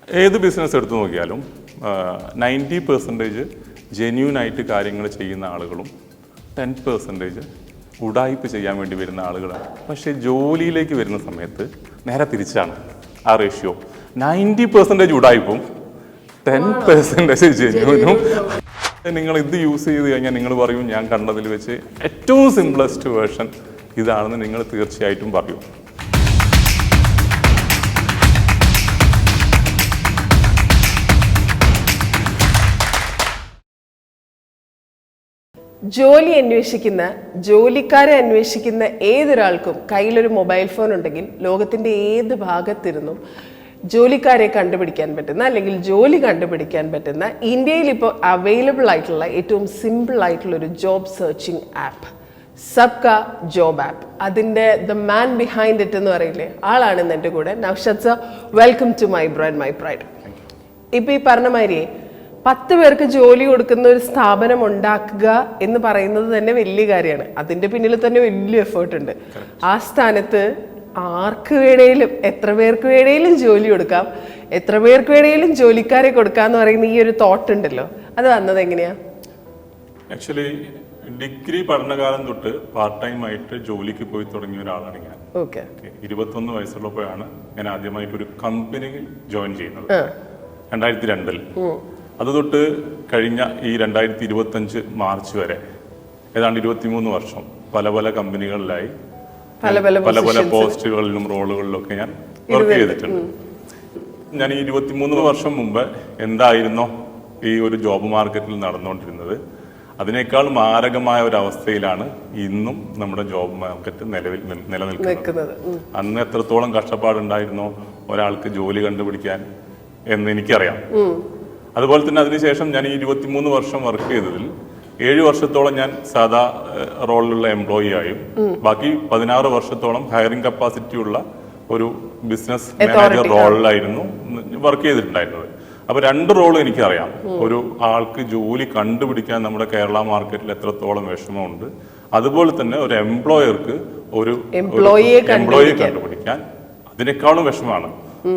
ഏത് ബിസിനസ് എടുത്തു നോക്കിയാലും 90% ജെന്യൂനായിട്ട് കാര്യങ്ങൾ ചെയ്യുന്ന ആളുകളും 10% ഉടായ്പ് ചെയ്യാൻ വേണ്ടി വരുന്ന ആളുകളാണ്. പക്ഷേ ജോലിയിലേക്ക് വരുന്ന സമയത്ത് നേരെ തിരിച്ചാണ് ആ റേഷ്യോ. 90% ഉടായ്പും 10% ജെന്യൂനും. നിങ്ങൾ ഇത് യൂസ് ചെയ്ത് കഴിഞ്ഞാൽ നിങ്ങൾ പറയും ഞാൻ കണ്ടതിൽ വെച്ച് ഏറ്റവും സിംപ്ലസ്റ്റ് വേർഷൻ ഇതാണെന്ന് നിങ്ങൾ തീർച്ചയായിട്ടും പറയും. ജോലി അന്വേഷിക്കുന്ന, ജോലിക്കാരെ അന്വേഷിക്കുന്ന ഏതൊരാൾക്കും കയ്യിലൊരു മൊബൈൽ ഫോൺ ഉണ്ടെങ്കിൽ ലോകത്തിൻ്റെ ഏത് ഭാഗത്തിരുന്നും ജോലിക്കാരെ കണ്ടുപിടിക്കാൻ പറ്റുന്ന അല്ലെങ്കിൽ ജോലി കണ്ടുപിടിക്കാൻ പറ്റുന്ന ഇന്ത്യയിൽ ഇപ്പോൾ അവൈലബിൾ ആയിട്ടുള്ള ഏറ്റവും സിമ്പിൾ ആയിട്ടുള്ള ഒരു job searching app Sabka job app. അതിൻ്റെ ദ മാൻ ബിഹൈൻഡ് ഇറ്റ് എന്ന് പറയില്ലേ, ആളാണ് ഇന്ന് എൻ്റെ കൂടെ. Naushad sir, welcome to my brand my pride. ഇപ്പം ഈ പറഞ്ഞ മാതിരി 10 പേർക്ക് ജോലി കൊടുക്കുന്ന ഒരു സ്ഥാപനം ഉണ്ടാക്കുക എന്ന് പറയുന്നത് തന്നെ വലിയ കാര്യമാണ്. അതിൻ്റെ പിന്നിൽ തന്നെ വലിയ എഫേർട്ട് ഉണ്ട്. ആ സ്ഥാനത്ത് ആർക്ക് വേണേലും എത്ര പേർക്ക് വേണേലും ജോലി കൊടുക്കാം, എത്ര പേർക്ക് വേണേലും ജോലിക്കാരെ കൊടുക്കാന്ന് പറയുന്ന ഈ ഒരു തോട്ട് ഉണ്ടല്ലോ, അത് വന്നത് എങ്ങനെയാ? ആക്ച്വലി ഡിഗ്രി പഠനകാലം തൊട്ട് പാർട്ട് ടൈം ആയിട്ട് ജോലിക്ക് പോയി തുടങ്ങിയ ഒരാളാണ് ഞാൻ. 21 വയസ്സുള്ളപ്പോഴാണ് ഞാൻ ആദ്യമായിട്ട് ഒരു കമ്പനിയിൽ ജോയിൻ ചെയ്യുന്നത്, 2002-ൽ. അത് തൊട്ട് കഴിഞ്ഞ ഈ 2025 മാർച്ച് വരെ ഏതാണ്ട് 23 വർഷം പല പല കമ്പനികളിലായി പല പല പോസ്റ്റുകളിലും റോളുകളിലൊക്കെ ഞാൻ വർക്ക് ചെയ്തിട്ടുണ്ട്. ഞാൻ ഈ 23 വർഷം മുമ്പ് എന്തായിരുന്നോ ഈ ഒരു ജോബ് മാർക്കറ്റിൽ നടന്നുകൊണ്ടിരുന്നത്, അതിനേക്കാൾ മാരകമായ ഒരു അവസ്ഥയിലാണ് ഇന്നും നമ്മുടെ ജോബ് മാർക്കറ്റ് നിലനിൽക്കുന്നത്. അന്ന് എത്രത്തോളം കഷ്ടപ്പാടുണ്ടായിരുന്നോ ഒരാൾക്ക് ജോലി കണ്ടുപിടിക്കാൻ എന്ന് എനിക്കറിയാം. അതുപോലെ തന്നെ അതിനുശേഷം ഞാൻ ഈ 23 വർഷം വർക്ക് ചെയ്തതിൽ 7 വർഷത്തോളം ഞാൻ സാധാ റോളിലുള്ള എംപ്ലോയി ആയും ബാക്കി 16 വർഷത്തോളം ഹയറിംഗ് കപ്പാസിറ്റി ഉള്ള ഒരു ബിസിനസ് മാനേജർ റോളിലായിരുന്നു വർക്ക് ചെയ്തിട്ടുണ്ടായിരുന്നത്. അപ്പൊ 2 റോള് എനിക്കറിയാം. ഒരു ആൾക്ക് ജോലി കണ്ടുപിടിക്കാൻ നമ്മുടെ കേരള മാർക്കറ്റിൽ എത്രത്തോളം വിഷമമുണ്ട്, അതുപോലെ തന്നെ ഒരു എംപ്ലോയർക്ക് ഒരു എംപ്ലോയിയെ കണ്ടുപിടിക്കാൻ അതിനേക്കാളും വിഷമമാണ്.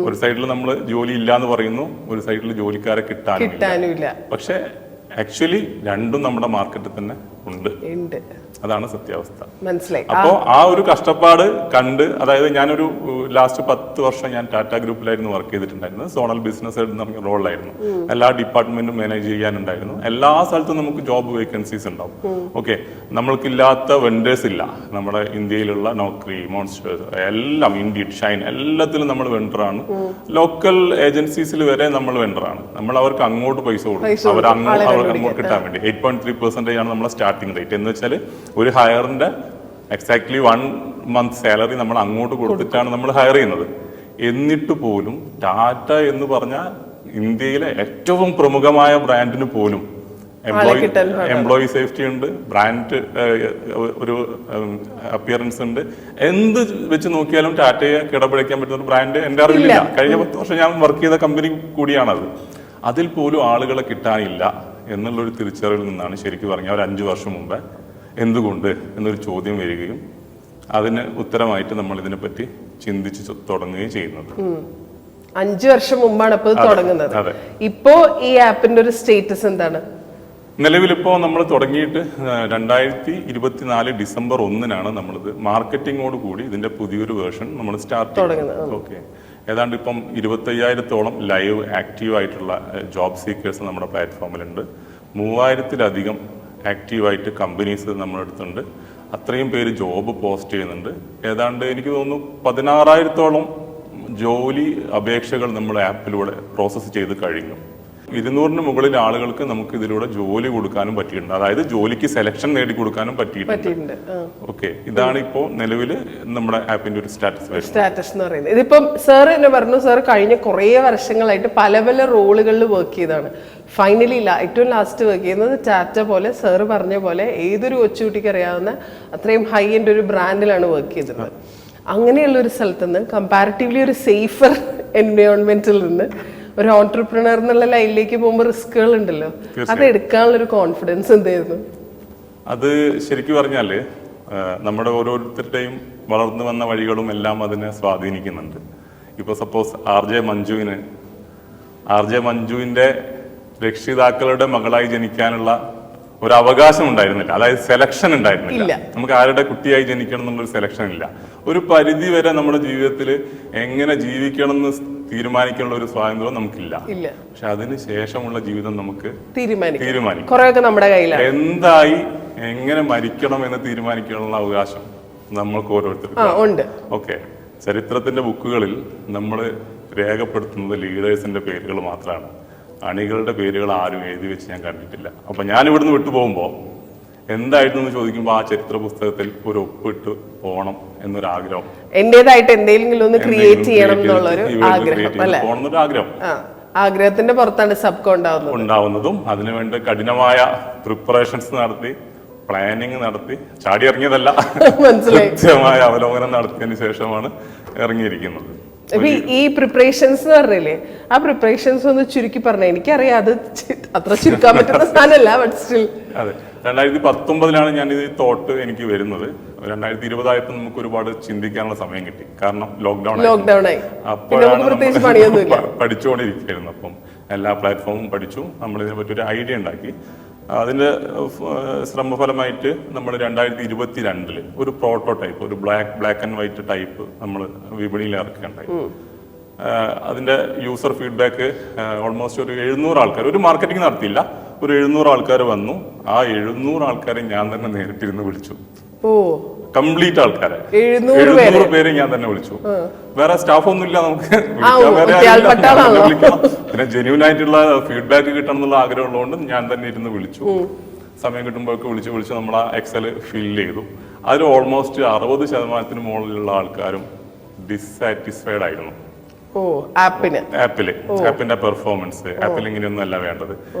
ഒരു സൈഡിൽ നമ്മൾ ജോലി ഇല്ല എന്ന് പറയുന്നു, ഒരു സൈഡിൽ ജോലിക്കാരെ കിട്ടാനില്ല. പക്ഷെ ആക്ച്വലി രണ്ടും നമ്മുടെ മാർക്കറ്റിൽ തന്നെ ഉണ്ട്. അതാണ് സത്യാവസ്ഥ. മനസ്സിലായി. അപ്പോൾ ആ ഒരു കഷ്ടപ്പാട് കണ്ട്, അതായത് ഞാനൊരു ലാസ്റ്റ് 10 വർഷം ഞാൻ ടാറ്റ ഗ്രൂപ്പിലായിരുന്നു വർക്ക് ചെയ്തിട്ടുണ്ടായിരുന്നത്. സോണൽ ബിസിനസ് ഹെഡ് എന്ന് പറഞ്ഞ റോളിലായിരുന്നു. എല്ലാ ഡിപ്പാർട്ട്മെന്റും മാനേജ് ചെയ്യാനുണ്ടായിരുന്നു. എല്ലാ സ്ഥലത്തും നമുക്ക് ജോബ് വേക്കൻസീസ് ഉണ്ടാവും. ഓക്കെ, നമ്മൾക്കില്ലാത്ത വെൻഡേഴ്സ് ഇല്ല. നമ്മുടെ ഇന്ത്യയിലുള്ള നോക്രി, മോൺസ്റ്റേഴ്സ് എല്ലാം, ഇൻഡീഡ്, ഷൈൻ എല്ലാത്തിലും നമ്മൾ വെണ്ടറാണ്. ലോക്കൽ ഏജൻസീസിൽ വരെ നമ്മൾ വെണ്ടറാണ്. നമ്മൾ അവർക്ക് അങ്ങോട്ട് പൈസ കൊടുക്കും, അവർ അങ്ങോട്ട് കിട്ടാൻ വേണ്ടി. 8.3% ആണ് നമ്മുടെ സ്റ്റാർട്ടിംഗ് റേറ്റ്. എന്ന് വെച്ചാൽ ഒരു ഹയറിന്റെ എക്സാക്ട്ലി 1 month സാലറി നമ്മൾ അങ്ങോട്ട് കൊടുത്തിട്ടാണ് നമ്മൾ ഹയർ ചെയ്യുന്നത്. എന്നിട്ട് പോലും ടാറ്റ എന്ന് പറഞ്ഞ ഇന്ത്യയിലെ ഏറ്റവും പ്രമുഖമായ ബ്രാൻഡിന് പോലും എംപ്ലോയി സേഫ്റ്റി ഉണ്ട്, ബ്രാൻഡ് ഒരു അപ്പിയറൻസ് ഉണ്ട്. എന്ത് വെച്ച് നോക്കിയാലും ടാറ്റയെ കിടപിടിക്കാൻ പറ്റുന്ന ഒരു ബ്രാൻഡ് എൻ്റെ അറിവില്ല. കഴിഞ്ഞ 10 വർഷം ഞാൻ വർക്ക് ചെയ്ത കമ്പനി കൂടിയാണത്. അതിൽ പോലും ആളുകളെ കിട്ടാനില്ല എന്നുള്ളൊരു തിരിച്ചറിവിൽ നിന്നാണ് ശരിക്കും പറഞ്ഞാൽ ഒരു 5 വർഷം മുമ്പ് എന്തുകൊണ്ട് എന്നൊരു ചോദ്യം വരികയും അതിന് ഉത്തരമായിട്ട് നമ്മൾ ഇതിനെപ്പറ്റി ചിന്തിച്ച് തുടങ്ങുകയും ചെയ്യുന്നത്. 5 വർഷം മുമ്പാണ് ഇപ്പോൾ തുടങ്ങുന്നത്. ഇപ്പോ ഈ ആപ്പിന്റെ ഒരു സ്റ്റേറ്റസ് എന്താണ്? നിലവിലിപ്പോ നമ്മൾ തുടങ്ങിയിട്ട് 2024 ഡിസംബർ 1-നാണ് നമ്മളിത് മാർക്കറ്റിങ്ങോട് കൂടി ഇതിന്റെ പുതിയൊരു വേർഷൻ നമ്മൾ സ്റ്റാർട്ട് ചെയ്യുന്നത്. ഓക്കെ, ഏതാണ്ട് ഇപ്പം 25,000-ഓളം ലൈവ് ആക്റ്റീവ് ആയിട്ടുള്ള ജോബ് സീക്കേഴ്സ് നമ്മുടെ പ്ലാറ്റ്ഫോമിലുണ്ട്. 3000-ലധികം ആക്റ്റീവായിട്ട് കമ്പനീസ് നമ്മുടെ അടുത്തുണ്ട്. അത്രയും പേര് ജോബ് പോസ്റ്റ് ചെയ്യുന്നുണ്ട്. ഏതാണ്ട് എനിക്ക് തോന്നുന്നു 16,000-ഓളം ജോലി അപേക്ഷകൾ നമ്മൾ ആപ്പിലൂടെ പ്രോസസ്സ് ചെയ്ത് കഴിഞ്ഞു. 200-ന് മുകളിൽ ആളുകൾക്ക് നമുക്ക് ഇതിലൂടെ ജോലി കൊടുക്കാനും പറ്റിയിട്ടുണ്ട്. അതായത് ജോലിക്ക് സെലക്ഷൻ നേടിക്കൊടുക്കാനും പറ്റിയിട്ടുണ്ട്. ഓക്കെ, ഇതാണ് ഇപ്പോൾ നിലവിൽ നമ്മുടെ ആപ്പിന്റെ ഒരു സ്റ്റാറ്റസ് എന്ന് പറയുന്നത്. ഇതിപ്പം സാർ എന്നെ പറഞ്ഞു, സാർ കഴിഞ്ഞ കുറേ വർഷങ്ങളായിട്ട് പല പല റോളുകളിൽ വർക്ക് ചെയ്താണ്. ഫൈനലി ഏറ്റവും ലാസ്റ്റ് വർക്ക് ചെയ്യുന്നത് ടാറ്റ പോലെ, സാറ് പറഞ്ഞ പോലെ ഏതൊരു കൊച്ചുകുട്ടിക്ക് അറിയാവുന്ന അത്രയും ഹൈ എൻഡ് ഒരു ബ്രാൻഡിലാണ് വർക്ക് ചെയ്തിരുന്നത്. അങ്ങനെയുള്ള ഒരു സ്ഥലത്ത് നിന്ന് കമ്പാരിറ്റീവ്ലി ഒരു സേഫർ എൻവയോൺമെന്റിൽ നിന്ന് ഒരു ഓൺട്രപ്രണർ എന്നുള്ള ലൈനിലേക്ക് പോകുമ്പോൾ റിസ്കുകൾ ഉണ്ടല്ലോ, അത് എടുക്കാനുള്ള ഒരു കോൺഫിഡൻസ് എന്തായിരുന്നു? അത് ശരിക്കും പറഞ്ഞാല് നമ്മുടെ ഓരോരുത്തരുടെയും വളർന്നു വന്ന വഴികളും എല്ലാം അതിനെ സ്വാധീനിക്കുന്നുണ്ട്. ഇപ്പോൾ സപ്പോസ് RJ മഞ്ജുവിന് RJ മഞ്ജുവിന്റെ രക്ഷിതാക്കളുടെ മകളായി ജനിക്കാനുള്ള ഒരു അവകാശം ഉണ്ടായിരുന്നില്ല, അതായത് സെലക്ഷൻ ഉണ്ടായിരുന്നില്ല. നമുക്ക് ആരുടെ കുട്ടിയായി ജനിക്കണം എന്നുള്ളൊരു സെലക്ഷൻ ഇല്ല. ഒരു പരിധി വരെ നമ്മുടെ ജീവിതത്തിൽ എങ്ങനെ ജീവിക്കണം എന്ന് തീരുമാനിക്കാനുള്ള ഒരു സ്വാതന്ത്ര്യം നമുക്കില്ല. പക്ഷെ അതിന് ശേഷമുള്ള ജീവിതം നമുക്ക് തീരുമാനിക്കാം. എന്തായി എങ്ങനെ മരിക്കണം എന്ന് തീരുമാനിക്കാനുള്ള അവകാശം നമ്മൾക്ക് ഓരോരുത്തർക്കും. ഓക്കെ, ചരിത്രത്തിന്റെ ബുക്കുകളിൽ നമ്മൾ രേഖപ്പെടുത്തുന്നത് ലീഡേഴ്സിന്റെ പേരുകൾ മാത്രമാണ്. അണികളുടെ പേരുകൾ ആരും എഴുതി വെച്ച് ഞാൻ കണ്ടിട്ടില്ല. അപ്പൊ ഞാൻ ഇവിടുന്ന് വിട്ടുപോകുമ്പോൾ എന്തായിരുന്നു എന്ന് ചോദിക്കുമ്പോൾ ആ ചരിത്ര പുസ്തകത്തിൽ ഒരു ഒപ്പിട്ട് പോകണം എന്നൊരാഗ്രഹം, എന്റേതായിട്ട് എന്തെങ്കിലും ഒന്ന് ക്രിയേറ്റ് ചെയ്യണം എന്നുള്ളൊരു ആഗ്രഹം. ആഗ്രഹത്തിന്റെ പുറത്താണ് സബ്കോ ഉണ്ടാവുന്നതും അതിനുവേണ്ടി കഠിനമായ പ്രിപ്പറേഷൻസ് നടത്തി, പ്ലാനിങ് നടത്തി, ചാടി ഇറങ്ങിയതല്ല, കൃത്യമായ അവലോകനം നടത്തിയതിനു ശേഷമാണ് ഇറങ്ങിയിരിക്കുന്നത്. ഈ പ്രിപ്പറേഷൻസ് എന്ന് പറഞ്ഞില്ലേ, ആ പ്രിപ്പറേഷൻസ് ഒന്ന് ചുരുക്കി പറഞ്ഞ. എനിക്കറിയാം അത് അത്ര ചുരുക്കാൻ പറ്റുന്ന സാധനമല്ല, ബട്ട് സ്റ്റിൽ. അതെ, 2019 ഞാൻ ഇത് തോട്ട് എനിക്ക് വരുന്നത്. 2020 നമുക്ക് ഒരുപാട് ചിന്തിക്കാനുള്ള സമയം കിട്ടി, കാരണം ലോക്ക്ഡൌൺ ആയി. അപ്പോഴാണ് പഠിച്ചുകൊണ്ടിരിക്കുകയായിരുന്നു. അപ്പം എല്ലാ പ്ലാറ്റ്ഫോമും പഠിച്ചു, നമ്മൾ ഇതിനെ പറ്റി ഒരു ഐഡിയ ഉണ്ടാക്കി. അതിന്റെ ശ്രമഫലമായിട്ട് നമ്മൾ 2022 ഒരു പ്രോട്ടോടൈപ്പ്, ഒരു ബ്ലാക്ക് ആൻഡ് വൈറ്റ് ടൈപ്പ് നമ്മൾ വിപണിയിൽ ഇറക്കുകയുണ്ടായി. അതിന്റെ യൂസർ ഫീഡ്ബാക്ക് ഓൾമോസ്റ്റ് ഒരു 700 ആൾക്കാർ, ഒരു മാർക്കറ്റിംഗ് നടത്തിയില്ല, ഒരു 700 ആൾക്കാർ വന്നു. ആ 700 ആൾക്കാരെ ഞാൻ തന്നെ നേരിട്ടിരുന്ന് വിളിച്ചു. കംപ്ലീറ്റ് ആൾക്കാരെ 700 പേരെ ഞാൻ തന്നെ വിളിച്ചു. വേറെ സ്റ്റാഫ് ഒന്നും ഇല്ല, നമുക്ക് പിന്നെ ജെന്യൂൻ ആയിട്ടുള്ള ഫീഡ്ബാക്ക് കിട്ടണം എന്നുള്ള ആഗ്രഹം ഉള്ളതുകൊണ്ട് ഞാൻ തന്നെ ഇരുന്ന് വിളിച്ചു. സമയം കിട്ടുമ്പോഴൊക്കെ വിളിച്ച് നമ്മൾ ആ എക്സൽ ഫില്ല് ചെയ്തു. അതിൽ ഓൾമോസ്റ്റ് 60% മുകളിലുള്ള ആൾക്കാരും ഡിസാറ്റിസ്ഫൈഡ് ആയിരുന്നു. ആപ്പിന്റെ പെർഫോമൻസ്, ആപ്പിൽ ഇങ്ങനെയൊന്നും അല്ല വേണ്ടത്,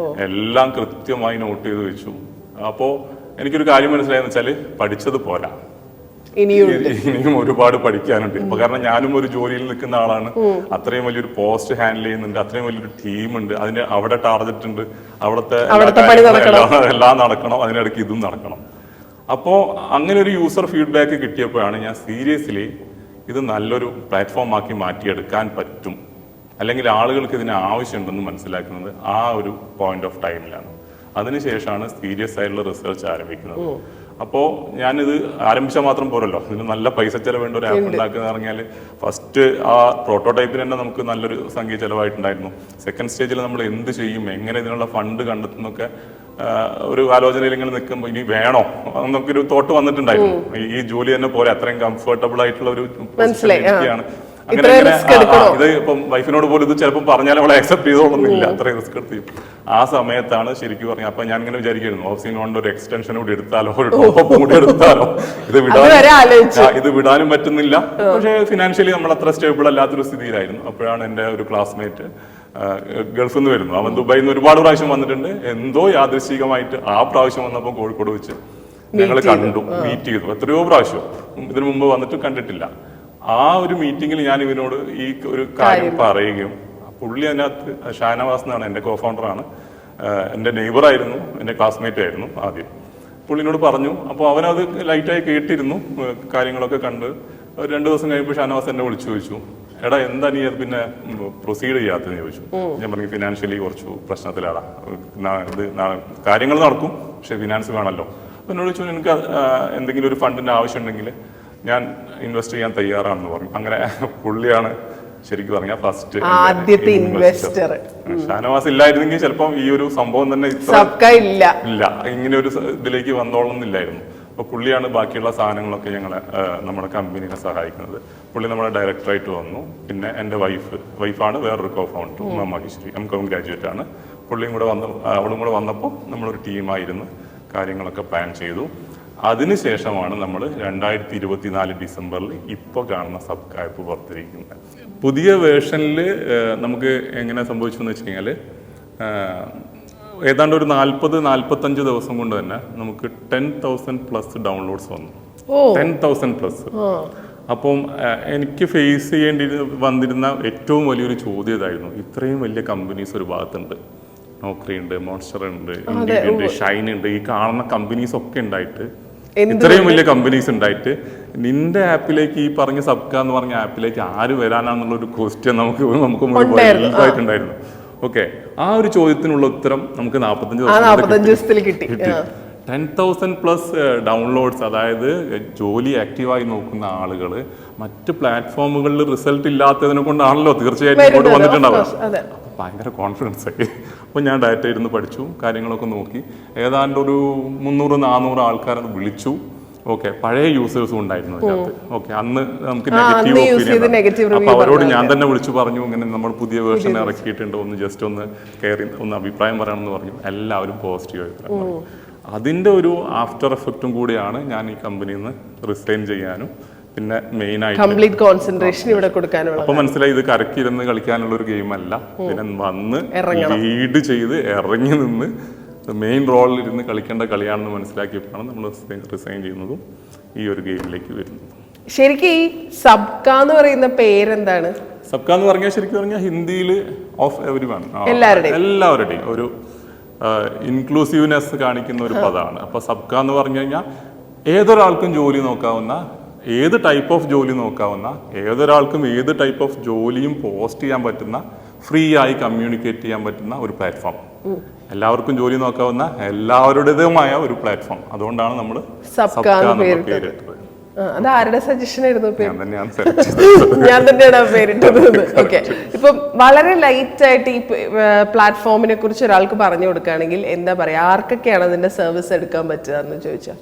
എല്ലാം കൃത്യമായി നോട്ട് ചെയ്ത് വെച്ചു. അപ്പോ എനിക്കൊരു കാര്യം മനസ്സിലായെന്ന് വെച്ചാല് പഠിച്ചത് പോരാ, ഇനിയും ഒരുപാട് പഠിക്കാനുണ്ട്. ഇപ്പൊ കാരണം ഞാനും ഒരു ജോലിയിൽ നിൽക്കുന്ന ആളാണ്, അത്രയും വലിയൊരു പോസ്റ്റ് ഹാൻഡിൽ ചെയ്യുന്നുണ്ട്, അത്രയും വലിയൊരു ടീമുണ്ട്, അതിന് അവിടെ ടാർഗറ്റ് ഉണ്ട്, അവിടുത്തെ എല്ലാം നടക്കണം, അതിനിടയ്ക്ക് ഇതും നടക്കണം. അപ്പോ അങ്ങനെ ഒരു യൂസർ ഫീഡ്ബാക്ക് കിട്ടിയപ്പോഴാണ് ഞാൻ സീരിയസ്ലി ഇത് നല്ലൊരു പ്ലാറ്റ്ഫോം ആക്കി മാറ്റിയെടുക്കാൻ പറ്റും, അല്ലെങ്കിൽ ആളുകൾക്ക് ഇതിന് ആവശ്യമുണ്ടെന്ന് മനസ്സിലാക്കുന്നത് ആ ഒരു പോയിന്റ് ഓഫ് ടൈമിലാണ്. അതിനുശേഷമാണ് സീരിയസ് ആയിട്ടുള്ള റിസർച്ച് ആരംഭിക്കുന്നത്. അപ്പോൾ ഞാനിത് ആരംഭിച്ചാൽ മാത്രം പോരല്ലോ, ഇതിന് നല്ല പൈസ ചെലവേണ്ട ഒരു ആപ്പ് ഉണ്ടാക്കുന്ന പറഞ്ഞാൽ ഫസ്റ്റ് ആ പ്രോട്ടോടൈപ്പിന് തന്നെ നമുക്ക് നല്ലൊരു സംഖ്യ ചെലവായിട്ടുണ്ടായിരുന്നു. സെക്കൻഡ് സ്റ്റേജിൽ നമ്മൾ എന്ത് ചെയ്യും, എങ്ങനെ ഇതിനുള്ള ഫണ്ട് കണ്ടെത്തുന്നൊക്കെ ഒരു ആലോചനയിൽ ഇങ്ങനെ നിൽക്കുമ്പോൾ ഇനി വേണോ എന്നൊക്കെ തോട്ട് വന്നിട്ടുണ്ടായിരുന്നു. ഈ ജോലി തന്നെ പോലെ അത്രയും കംഫർട്ടബിൾ ആയിട്ടുള്ള ഒരു പൊസിഷനിലാണ്. അങ്ങനെ ഇത് ഇപ്പം വൈഫിനോട് പോലും ഇത് ചിലപ്പോൾ പറഞ്ഞാൽ അവളെ അക്സെപ്റ്റ് ചെയ്തോളൊന്നുമില്ല, അത്രയും റിസ്ക് എടുത്ത്. ആ സമയത്താണ് ശരിക്കും പറഞ്ഞത്. അപ്പൊ ഞാൻ ഇങ്ങനെ വിചാരിക്കുന്നു, ഹൗസിംഗ് ലോണിന്റെ ഒരു എക്സ്റ്റൻഷൻ കൂടി എടുത്താലോ, ഒരു ടോപ്പ് കൂടി എടുത്താലോ. ഇത് വിടാനും പറ്റുന്നില്ല, പക്ഷേ ഫിനാൻഷ്യലി നമ്മൾ അത്ര സ്റ്റേബിൾ അല്ലാത്തൊരു സ്ഥിതിയിലായിരുന്നു. അപ്പോഴാണ് എൻ്റെ ഒരു ക്ലാസ്മേറ്റ് ഗൾഫിൽ നിന്ന് വരുന്നു. അവൻ ദുബായിൽ നിന്ന് ഒരുപാട് പ്രാവശ്യം വന്നിട്ടുണ്ട്. എന്തോ യാദൃശ്ചികമായിട്ട് ആ പ്രാവശ്യം വന്നപ്പോൾ കോഴിക്കോട് വെച്ച് ഞങ്ങൾ കണ്ടു, മീറ്റ് ചെയ്തു. എത്രയോ പ്രാവശ്യം ഇതിനു മുമ്പ് വന്നിട്ട് കണ്ടിട്ടില്ല. ആ ഒരു മീറ്റിംഗിൽ ഞാൻ ഇവനോട് ഈ ഒരു കാര്യം പറയുകയും, പുള്ളി അതിനകത്ത് ഷാനവാസ് എന്നാണ്, എൻ്റെ കോഫൗണ്ടറാണ്, എൻ്റെ നെയ്ബറായിരുന്നു, എൻ്റെ ക്ലാസ്മേറ്റ് ആയിരുന്നു ആദ്യം. പുള്ളിനോട് പറഞ്ഞു. അപ്പോൾ അവനത് ലൈറ്റായി കേട്ടിരുന്നു, കാര്യങ്ങളൊക്കെ കണ്ട്. 2 ദിവസം കഴിയുമ്പോൾ ഷാനവാസ് എന്നെ വിളിച്ചു ചോദിച്ചു, എടാ എന്താ നീ അത് പിന്നെ പ്രൊസീഡ് ചെയ്യാത്തതെന്ന് ചോദിച്ചു. ഞാൻ പറഞ്ഞു ഫിനാൻഷ്യലി കുറച്ച് പ്രശ്നത്തിലാടാ, ഇത് കാര്യങ്ങൾ നടക്കും പക്ഷെ ഫിനാൻസ് വേണമല്ലോ. അപ്പോൾ എന്നോട് ചോദിച്ചു, എനിക്ക് എന്തെങ്കിലും ഒരു ഫണ്ടിന്റെ ആവശ്യം ഉണ്ടെങ്കിൽ ഞാൻ ഇൻവെസ്റ്റ് ചെയ്യാൻ തയ്യാറാണെന്ന് പറഞ്ഞു. അങ്ങനെ പുള്ളിയാണ് ശരിക്കും പറഞ്ഞാൽ ഫസ്റ്റ് ആദ്യത്തെ ഇൻവെസ്റ്റർ. ഷാനവാസ് ഇല്ലായിരുന്നെങ്കിൽ ചിലപ്പം ഈ ഒരു സംഭവം തന്നെ ഇല്ല, ഇങ്ങനെ ഒരു ഇതിലേക്ക് വന്നോളുന്നില്ലായിരുന്നു. അപ്പോൾ പുള്ളിയാണ് ബാക്കിയുള്ള സാധനങ്ങളൊക്കെ നമ്മുടെ കമ്പനിയെ സഹായിക്കുന്നത്. പുള്ളി നമ്മുടെ ഡയറക്ടറായിട്ട് വന്നു. പിന്നെ എൻ്റെ വൈഫാണ് വേറൊരു കോ-ഫൗണ്ടർ, മഹേശ്വരി, M.Com ഗ്രാജുവേറ്റ് ആണ്. അവളും കൂടെ വന്നപ്പോൾ നമ്മളൊരു ടീമായിരുന്നു കാര്യങ്ങളൊക്കെ പ്ലാൻ ചെയ്തു. അതിനുശേഷമാണ് നമ്മൾ 2024 ഡിസംബറിൽ ഇപ്പോൾ കാണുന്ന സബ്ക ആപ്പ് പുറത്തിരിക്കുന്നത്. പുതിയ വേർഷനിൽ നമുക്ക് എങ്ങനെ സംഭവിച്ചു എന്ന് വെച്ച് കഴിഞ്ഞാൽ ഏതാണ്ട് ഒരു 40-45 ദിവസം കൊണ്ട് തന്നെ നമുക്ക് 10,000+ ഡൗൺലോഡ്സ് വന്നു. 10,000+. അപ്പം എനിക്ക് ഫേസ് ചെയ്യേണ്ടി വന്നിരുന്ന ഏറ്റവും വലിയൊരു ചോദ്യം ഇതായിരുന്നു. ഇത്രയും വലിയ കമ്പനീസ് ഒരു ഭാഗത്തുണ്ട്, നോക്കറി ഉണ്ട്, മോൺസ്റ്റർ ഉണ്ട്, ഇൻഡീഡ് ഉണ്ട്, ഷൈൻ ഉണ്ട്, ഈ കാണുന്ന കമ്പനീസ് ഒക്കെ ഉണ്ടായിട്ട്, ഇത്രയും വലിയ കമ്പനീസ് ഉണ്ടായിട്ട് നിന്റെ ആപ്പിലേക്ക്, ഈ പറഞ്ഞ സബ്ക എന്ന് പറഞ്ഞ ആപ്പിലേക്ക് ആര് വരാനാണെന്നുള്ളൊരു ക്വസ്റ്റ്യൻ നമുക്ക് മുമ്പായിട്ടുണ്ടായിരുന്നു. ഓക്കെ, ആ ഒരു ചോദ്യത്തിനുള്ള ഉത്തരം നമുക്ക് 45 ദിവസത്തിൽ കിട്ടി. 10,000+ ഡൗൺലോഡ്സ്, അതായത് ജോലി ആക്റ്റീവായി നോക്കുന്ന ആളുകൾ മറ്റ് പ്ലാറ്റ്ഫോമുകളിൽ റിസൾട്ട് ഇല്ലാത്തതിനെ കൊണ്ടാണല്ലോ തീർച്ചയായിട്ടും ഇങ്ങോട്ട് വന്നിട്ടുണ്ടാവുക. ഭയങ്കര കോൺഫിഡൻസ് ആയി. അപ്പോൾ ഞാൻ ഡയറക്റ്റ് ഇരുന്ന് പഠിച്ചു, കാര്യങ്ങളൊക്കെ നോക്കി. ഏതാണ്ട് ഒരു 300-400 ആൾക്കാരത് വിളിച്ചു. ഓക്കെ, പഴയ യൂസേഴ്സും ഉണ്ടായിരുന്നു അതിനകത്ത്. ഓക്കെ, അന്ന് നമുക്ക് നെഗറ്റീവ് ഒപ്പീനിയൻ. അപ്പോൾ അവരോട് ഞാൻ തന്നെ വിളിച്ചു പറഞ്ഞു, ഇങ്ങനെ നമ്മൾ പുതിയ വേർഷൻ ഇറക്കിയിട്ടുണ്ട്, ഒന്ന് ജസ്റ്റ് ഒന്ന് കയറി ഒന്ന് അഭിപ്രായം പറയണമെന്ന് പറഞ്ഞു. എല്ലാവരും പോസിറ്റീവ് അഭിപ്രായം പറഞ്ഞു. അതിൻ്റെ ഒരു ആഫ്റ്റർ എഫക്റ്റും കൂടിയാണ് ഞാൻ ഈ കമ്പനിയിൽ നിന്ന് റിസൈൻ ചെയ്യാനും പിന്നെ മെയിൻ ആയിട്ട് കംപ്ലീറ്റ് കോൺസെൻട്രേഷൻ ഇവിടെ കൊടുക്കാനുള്ള. അപ്പൊ മനസ്സിലായി ഇത് കരക്കിരുന്ന് കളിക്കാനുള്ള ഒരു ഗെയിം അല്ല. പിന്നെ വന്ന് ലീഡ് ചെയ്ത് ഇറങ്ങി നിന്ന് മെയിൻ റോളിൽ ഇരുന്ന് കളിക്കേണ്ട കളിയാണെന്ന് മനസ്സിലാക്കിയപ്പോഴാണ് നമ്മൾ റിസൈൻ ചെയ്യുന്നതും ഈ ഒരു ഗെയിമിലേക്ക് വരുന്നത്. ശരിക്കും ഈ സബ്ക എന്ന് പറയുന്ന പേരെന്താണ്? സബ്ക എന്ന് പറഞ്ഞാൽ ശരിക്കും പറഞ്ഞാൽ ഹിന്ദിയിൽ ഓഫ് എവരി വൺ, എല്ലാവരുടെയും ഒരു ഇൻക്ലൂസീവ്നെസ് കാണിക്കുന്ന ഒരു പദമാണ്. അപ്പൊ സബ്ക എന്ന് പറഞ്ഞു കഴിഞ്ഞാൽ ഏതൊരാൾക്കും ജോലി നോക്കാവുന്ന, ഏത് ടൈപ്പ് ഓഫ് ജോലി നോക്കാവുന്ന, ഏതൊരാൾക്കും ഏത് ടൈപ്പ് ഓഫ് ജോലിയും പോസ്റ്റ് ചെയ്യാൻ പറ്റുന്ന, ഫ്രീ ആയി കമ്മ്യൂണിക്കേറ്റ് ചെയ്യാൻ പറ്റുന്ന ഒരു പ്ലാറ്റ്ഫോം. എല്ലാവർക്കും ജോലി നോക്കാവുന്ന എല്ലാവരുടേതുമായ ഒരു പ്ലാറ്റ്ഫോം. അതുകൊണ്ടാണ് നമ്മൾ സബ്ക പേരിട്ടത്. അത് ആരുടെ സജഷൻ ആയിരുന്നു? ഞാൻ തന്നെയാണ് പേരിട്ടത്. ഓക്കെ, ഇപ്പം വളരെ ലൈറ്റ് ആയിട്ട് ഈ പ്ലാറ്റ്ഫോമിനെ കുറിച്ച് ഒരാൾക്ക് പറഞ്ഞു കൊടുക്കുകയാണെങ്കിൽ എന്താ പറയാ, ആർക്കൊക്കെയാണ് അതിന്റെ സർവീസ് എടുക്കാൻ പറ്റുക എന്ന് ചോദിച്ചാൽ?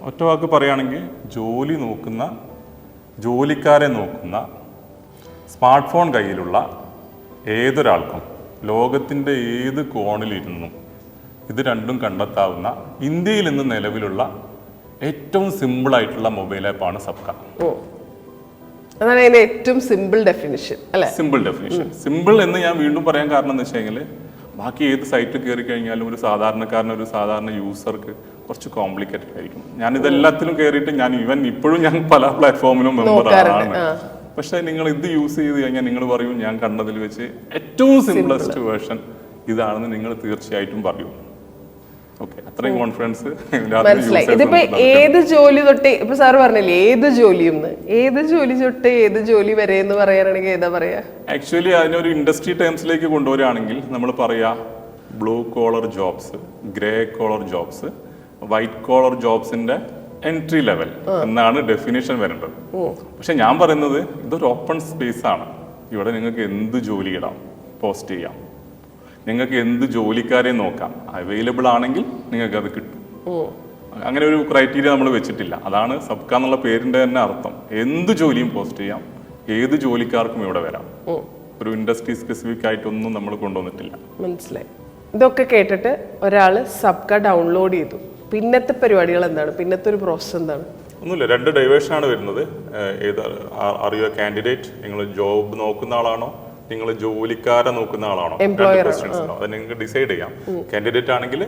ഒറ്റ വാക്ക് പറയുകയാണെങ്കിൽ ജോലി നോക്കുന്ന, ജോലിക്കാരെ നോക്കുന്ന, സ്മാർട്ട് ഫോൺ കയ്യിലുള്ള ഏതൊരാൾക്കും ലോകത്തിൻ്റെ ഏത് കോണിലിരുന്നും ഇത് രണ്ടും കണ്ടെത്താവുന്ന ഇന്ത്യയിൽ ഇന്ന് നിലവിലുള്ള ഏറ്റവും സിമ്പിൾ ആയിട്ടുള്ള മൊബൈൽ ആപ്പാണ് സബ്ക. അതാണ് അതിന്റെ ഏറ്റവും സിമ്പിൾ ഡെഫിനിഷൻ അല്ലേ? Simple definition. സിമ്പിൾ എന്ന് ഞാൻ വീണ്ടും പറയാൻ കാരണം എന്ന് വെച്ച് കഴിഞ്ഞാൽ ബാക്കി ഏത് സൈറ്റിൽ കയറി കഴിഞ്ഞാലും ഒരു സാധാരണക്കാരന്, ഒരു സാധാരണ യൂസർക്ക് കുറച്ച് കോംപ്ലിക്കേറ്റഡ് ആയിരിക്കും. ഞാൻ ഇതെല്ലാത്തിലും കയറിയിട്ട് ഞാൻ ഇപ്പോഴും ഞാൻ പല പ്ലാറ്റ്ഫോമിലും മെമ്പറാണ്. പക്ഷെ നിങ്ങൾ ഇത് യൂസ് ചെയ്ത് കഴിഞ്ഞാൽ നിങ്ങൾ പറയും ഞാൻ കണ്ടതിൽ വെച്ച് ഏറ്റവും സിംപ്ലസ്റ്റ് വേർഷൻ ഇതാണെന്ന് നിങ്ങൾ തീർച്ചയായിട്ടും പറയും. ഓക്കെ, അത്രയും കോൺഫിഡൻസ്. ഇതിപ്പോ ഏത് ജോലി തൊട്ട്, ഇപ്പൊ സാർ പറഞ്ഞില്ലേ ഏത് ജോലിയും, ഏത് ജോലി തൊട്ട് ഏത് ജോലി വരെ എന്ന് പറയാനാണെങ്കിൽ ഏതാ പറയാ? ആക്ച്വലി അതിനൊരു ഇൻഡസ്ട്രി ടേംസിലേക്ക് കൊണ്ടുവരികയാണെങ്കിൽ നമ്മൾ പറയാ blue collar jobs, grey collar jobs, white collar ജോബ്സിന്റെ എൻട്രി ലെവൽ എന്നാണ് ഡെഫിനേഷൻ വരേണ്ടത്. പക്ഷെ ഞാൻ പറയുന്നത് ഇതൊരു ഓപ്പൺ സ്പേസ് ആണ്. ഇവിടെ നിങ്ങൾക്ക് എന്ത് ജോലി ഇടാം, പോസ്റ്റ് ചെയ്യാം, നിങ്ങൾക്ക് എന്ത് ജോലിക്കാരെ നോക്കാം. അവൈലബിൾ ആണെങ്കിൽ നിങ്ങൾക്ക് അത് കിട്ടും. അങ്ങനെ ഒരു ക്രൈറ്റീരിയ നമ്മൾ വെച്ചിട്ടില്ല. അതാണ് സബ്ക എന്നുള്ള പേരിന്റെ തന്നെ അർത്ഥം. എന്ത് ജോലിയും പോസ്റ്റ് ചെയ്യാം, ഏത് ജോലിക്കാർക്കും ഇവിടെ വരാം. ഒരു ഇൻഡസ്ട്രി സ്പെസിഫിക് ആയിട്ടൊന്നും നമ്മൾ കൊണ്ടുവന്നിട്ടില്ല. മനസ്സിലായി. ഇതൊക്കെ കേട്ടിട്ട് ഒരാൾ സബ്ക ഡൗൺലോഡ് ചെയ്തു, പിന്നത്തെ പരിപാടികൾ എന്താണ്? പിന്നത്തെ ഒരു പ്രോസസ് എന്താണ്? ഒന്നുമില്ല, 2 ഡൈവേഷനാണ് വരുന്നത്. അറിയോ കാൻഡിഡേറ്റ്, നിങ്ങൾ ജോബ് നോക്കുന്ന ആളാണോ, നിങ്ങൾ ജോലിക്കാരെ നോക്കുന്ന ആളാണോ? അത് നിങ്ങൾക്ക് ഡിസൈഡ് ചെയ്യാം. കാൻഡിഡേറ്റ് ആണെങ്കിൽ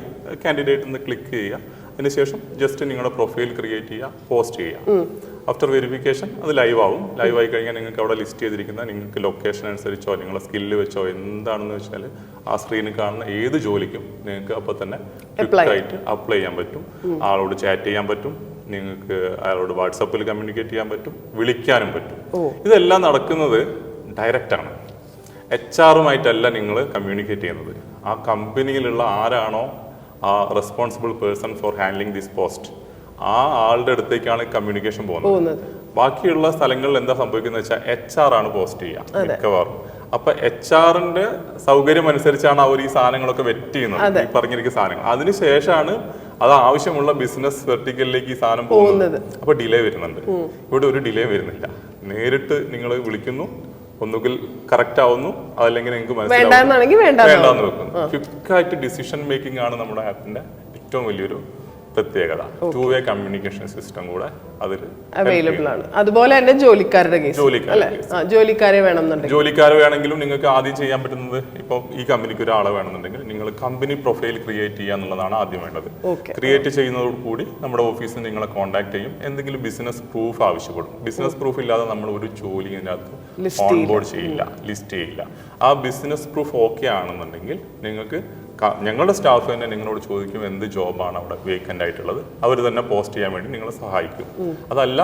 കാൻഡിഡേറ്റ് എന്ന് ക്ലിക്ക് ചെയ്യുക. അതിനുശേഷം ജസ്റ്റ് നിങ്ങളുടെ പ്രൊഫൈൽ ക്രിയേറ്റ് ചെയ്യുക, പോസ്റ്റ് ചെയ്യുക. ആഫ്റ്റർ വെരിഫിക്കേഷൻ അത് ലൈവ് ആവും. ലൈവ് ആയി കഴിഞ്ഞാൽ നിങ്ങൾക്ക് അവിടെ ലിസ്റ്റ് ചെയ്തിരിക്കുന്ന നിങ്ങൾക്ക് ലൊക്കേഷൻ അനുസരിച്ചോ നിങ്ങളുടെ സ്കില്ല് വെച്ചോ എന്താണെന്ന് വെച്ചാൽ ആ സ്ക്രീനിൽ കാണുന്ന ഏത് ജോലിക്കും നിങ്ങൾക്ക് അപ്പോൾ തന്നെ ക്വിക്കായിട്ട് അപ്ലൈ ചെയ്യാൻ പറ്റും. ആളോട് ചാറ്റ് ചെയ്യാൻ പറ്റും, നിങ്ങൾക്ക് അയാളോട് വാട്സപ്പിൽ കമ്മ്യൂണിക്കേറ്റ് ചെയ്യാൻ പറ്റും, വിളിക്കാനും പറ്റും. ഇതെല്ലാം നടക്കുന്നത് ഡയറക്റ്റ് ആണ്. HR-ഉമായിട്ടല്ല നിങ്ങൾ കമ്മ്യൂണിക്കേറ്റ് ചെയ്യുന്നത്. ആ കമ്പനിയിലുള്ള ആരാണോ ആ responsible person for handling this post, ആ ആളുടെ അടുത്തേക്കാണ് കമ്മ്യൂണിക്കേഷൻ പോകുന്നത്. ബാക്കിയുള്ള സ്ഥലങ്ങളിൽ എന്താ സംഭവിക്കുന്നത് വെച്ചാൽ HR ആണ് പോസ്റ്റ് ചെയ്യുക മിക്കവാറും. അപ്പൊ HR-ന്റെ സൗകര്യം അനുസരിച്ചാണ് അവർ ഈ സാധനങ്ങളൊക്കെ വെറ്റ് ചെയ്യുന്നത്, ഈ പറഞ്ഞിരിക്കുന്ന സാധനങ്ങൾ. അതിനുശേഷമാണ് അത് ആവശ്യമുള്ള ബിസിനസ് വെർട്ടിക്കലിലേക്ക് ഈ സാധനം പോകുന്നത്. അപ്പൊ ഡിലേ വരുന്നുണ്ട്. ഇവിടെ ഒരു ഡിലേ വരുന്നില്ല. നേരിട്ട് നിങ്ങൾ വിളിക്കുന്നു, ഒന്നുകിൽ കറക്റ്റ് ആവുന്നു, അതല്ലെങ്കിൽ നിങ്ങൾക്ക് മനസ്സിലാവും വേണ്ടാന്ന് വെക്കുന്നു. ക്വിക്കായിട്ട് ഡിസിഷൻ മേക്കിംഗ് ആണ് നമ്മുടെ ആപ്പിന്റെ ഏറ്റവും വലിയൊരു പ്രത്യേകത. 2-way കമ്മ്യൂണിക്കേഷൻ സിസ്റ്റം കൂടെ അതിൽ അവൈലബിൾ ആണ്. അതുപോലെ തന്നെ ജോലിക്കാരുടെ കേസ്, ജോലിക്കാരെ വേണമെങ്കിലും നിങ്ങൾക്ക് ആദ്യം ചെയ്യാൻ പറ്റുന്നത്, ഇപ്പോൾ ഈ കമ്പനിക്ക് ഒരാളെ വേണമെന്നുണ്ടെങ്കിൽ നിങ്ങൾ കമ്പനി പ്രൊഫൈൽ ക്രിയേറ്റ് ചെയ്യുക എന്നുള്ളതാണ് ആദ്യം വേണ്ടത്. ക്രിയേറ്റ് ചെയ്യുന്നതോടുകൂടി നമ്മുടെ ഓഫീസിൽ നിങ്ങളെ കോൺടാക്ട് ചെയ്യും. എന്തെങ്കിലും ബിസിനസ് പ്രൂഫ് ആവശ്യപ്പെടും. ബിസിനസ് പ്രൂഫ് ഇല്ലാതെ നമ്മൾ ഒരു ജോലി ഇതിനകത്ത് ഓൺബോർഡ് ചെയ്യില്ല, ലിസ്റ്റ് ചെയ്യില്ല. ആ ബിസിനസ് പ്രൂഫ് ഓക്കെ ആണെന്നുണ്ടെങ്കിൽ നിങ്ങൾക്ക് ഞങ്ങളുടെ സ്റ്റാഫ് തന്നെ നിങ്ങളോട് ചോദിക്കും എന്ത് ജോബാണ് അവിടെ വേക്കൻ്റ് ആയിട്ടുള്ളത്. അവർ തന്നെ പോസ്റ്റ് ചെയ്യാൻ വേണ്ടി നിങ്ങളെ സഹായിക്കും. അതല്ല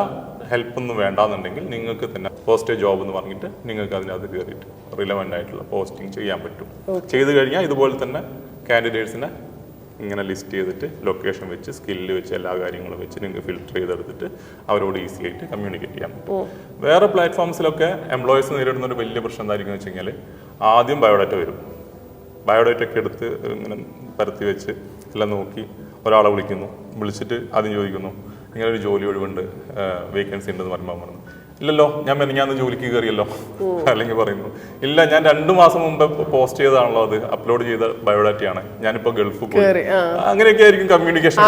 ഹെൽപ്പ് ഒന്നും വേണ്ടാന്നുണ്ടെങ്കിൽ നിങ്ങൾക്ക് തന്നെ പോസ്റ്റ് ജോബ് എന്ന് പറഞ്ഞിട്ട് നിങ്ങൾക്ക് അതിനകത്ത് കയറിയിട്ട് റിലവൻ്റ് ആയിട്ടുള്ള പോസ്റ്റിംഗ് ചെയ്യാൻ പറ്റും. ചെയ്തു കഴിഞ്ഞാൽ ഇതുപോലെ തന്നെ കാൻഡിഡേറ്റ്സിനെ ഇങ്ങനെ ലിസ്റ്റ് ചെയ്തിട്ട് ലൊക്കേഷൻ വെച്ച് സ്കില്ല് വെച്ച് എല്ലാ കാര്യങ്ങളും വെച്ച് നിങ്ങൾക്ക് ഫിൽറ്റർ ചെയ്തെടുത്തിട്ട് അവരോട് ഈസി ആയിട്ട് കമ്മ്യൂണിക്കേറ്റ് ചെയ്യാൻ പറ്റും. വേറെ പ്ലാറ്റ്ഫോംസിലൊക്കെ എംപ്ലോയീസ് നേരിടുന്ന ഒരു വലിയ പ്രശ്നം എന്തായിരിക്കും എന്ന് വെച്ച് കഴിഞ്ഞാൽ ആദ്യം ബയോഡാറ്റ വരും. ബയോഡാറ്റ ഒക്കെ എടുത്ത് ഇങ്ങനെ പരത്തി വെച്ച് എല്ലാം നോക്കി ഒരാളെ വിളിച്ചിട്ട് ആദ്യം ചോദിക്കുന്നു ഇങ്ങനെ ഒരു ജോലി ഒഴിവുണ്ട്, വേക്കൻസി ഉണ്ടെന്ന് പറയുമ്പോൾ ഇല്ലല്ലോ ഞാൻ മെനിഞ്ഞാന്ന് ജോലിക്ക് കയറിയല്ലോ, അല്ലെങ്കിൽ പറയുന്നു ഇല്ല ഞാൻ 2 മാസം മുമ്പ് പോസ്റ്റ് ചെയ്തതാണല്ലോ, അത് അപ്ലോഡ് ചെയ്ത ബയോഡാറ്റയാണ്, ഞാനിപ്പോ ഗൾഫിൽ പോയി. അങ്ങനെയൊക്കെ ആയിരിക്കും കമ്മ്യൂണിക്കേഷൻ.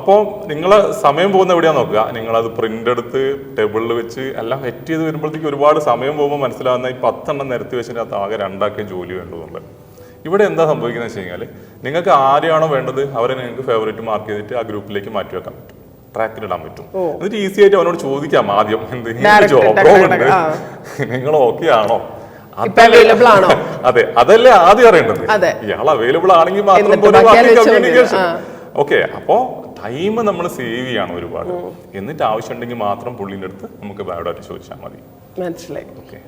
അപ്പോൾ നിങ്ങളെ സമയം പോകുന്ന എവിടെയാന്ന് നോക്കുക. നിങ്ങളത് പ്രിന്റ് എടുത്ത് ടേബിളിൽ വെച്ച് എല്ലാം സെറ്റ് ചെയ്ത് വരുമ്പോഴത്തേക്ക് ഒരുപാട് സമയം പോകുമ്പോൾ മനസ്സിലാവുന്ന ഈ 10 എണ്ണം നിരത്തി വെച്ചിട്ട് ആകെ 2 ജോലി വേണ്ടതുണ്ട്. ഇവിടെ എന്താ സംഭവിക്കുന്നത് വെച്ച് കഴിഞ്ഞാൽ നിങ്ങൾക്ക് ആരെയാണോ വേണ്ടത് അവരെ നിങ്ങൾക്ക് ഫേവറേറ്റ് മാർക്ക് ചെയ്തിട്ട് ആ ഗ്രൂപ്പിലേക്ക് മാറ്റി വെക്കാൻ പറ്റും, ട്രാക്കിലിടാൻ പറ്റും. എന്നിട്ട് ഈസി ആയിട്ട് അവനോട് ചോദിക്കാം ആദ്യം എന്തെങ്കിലും ജോബോ ഉണ്ട്, നിങ്ങൾ ഓക്കെ ആണോ, അതെ അതല്ലേ ആദ്യം അറിയേണ്ടത്. ഇയാൾ അവൈലബിൾ ആണെങ്കിൽ മാത്രം കമ്മ്യൂണിക്കേഷൻ. ഓക്കെ, അപ്പോ ടൈം നമ്മൾ സേവ് ചെയ്യാണ് ഒരുപാട്. എന്നിട്ട് ആവശ്യമുണ്ടെങ്കിൽ മാത്രം പുള്ളിന്റെ അടുത്ത് നമുക്ക് ബയോഡാറ്റ ചോദിച്ചാൽ മതി. മനസ്സിലായി. ഓക്കെ,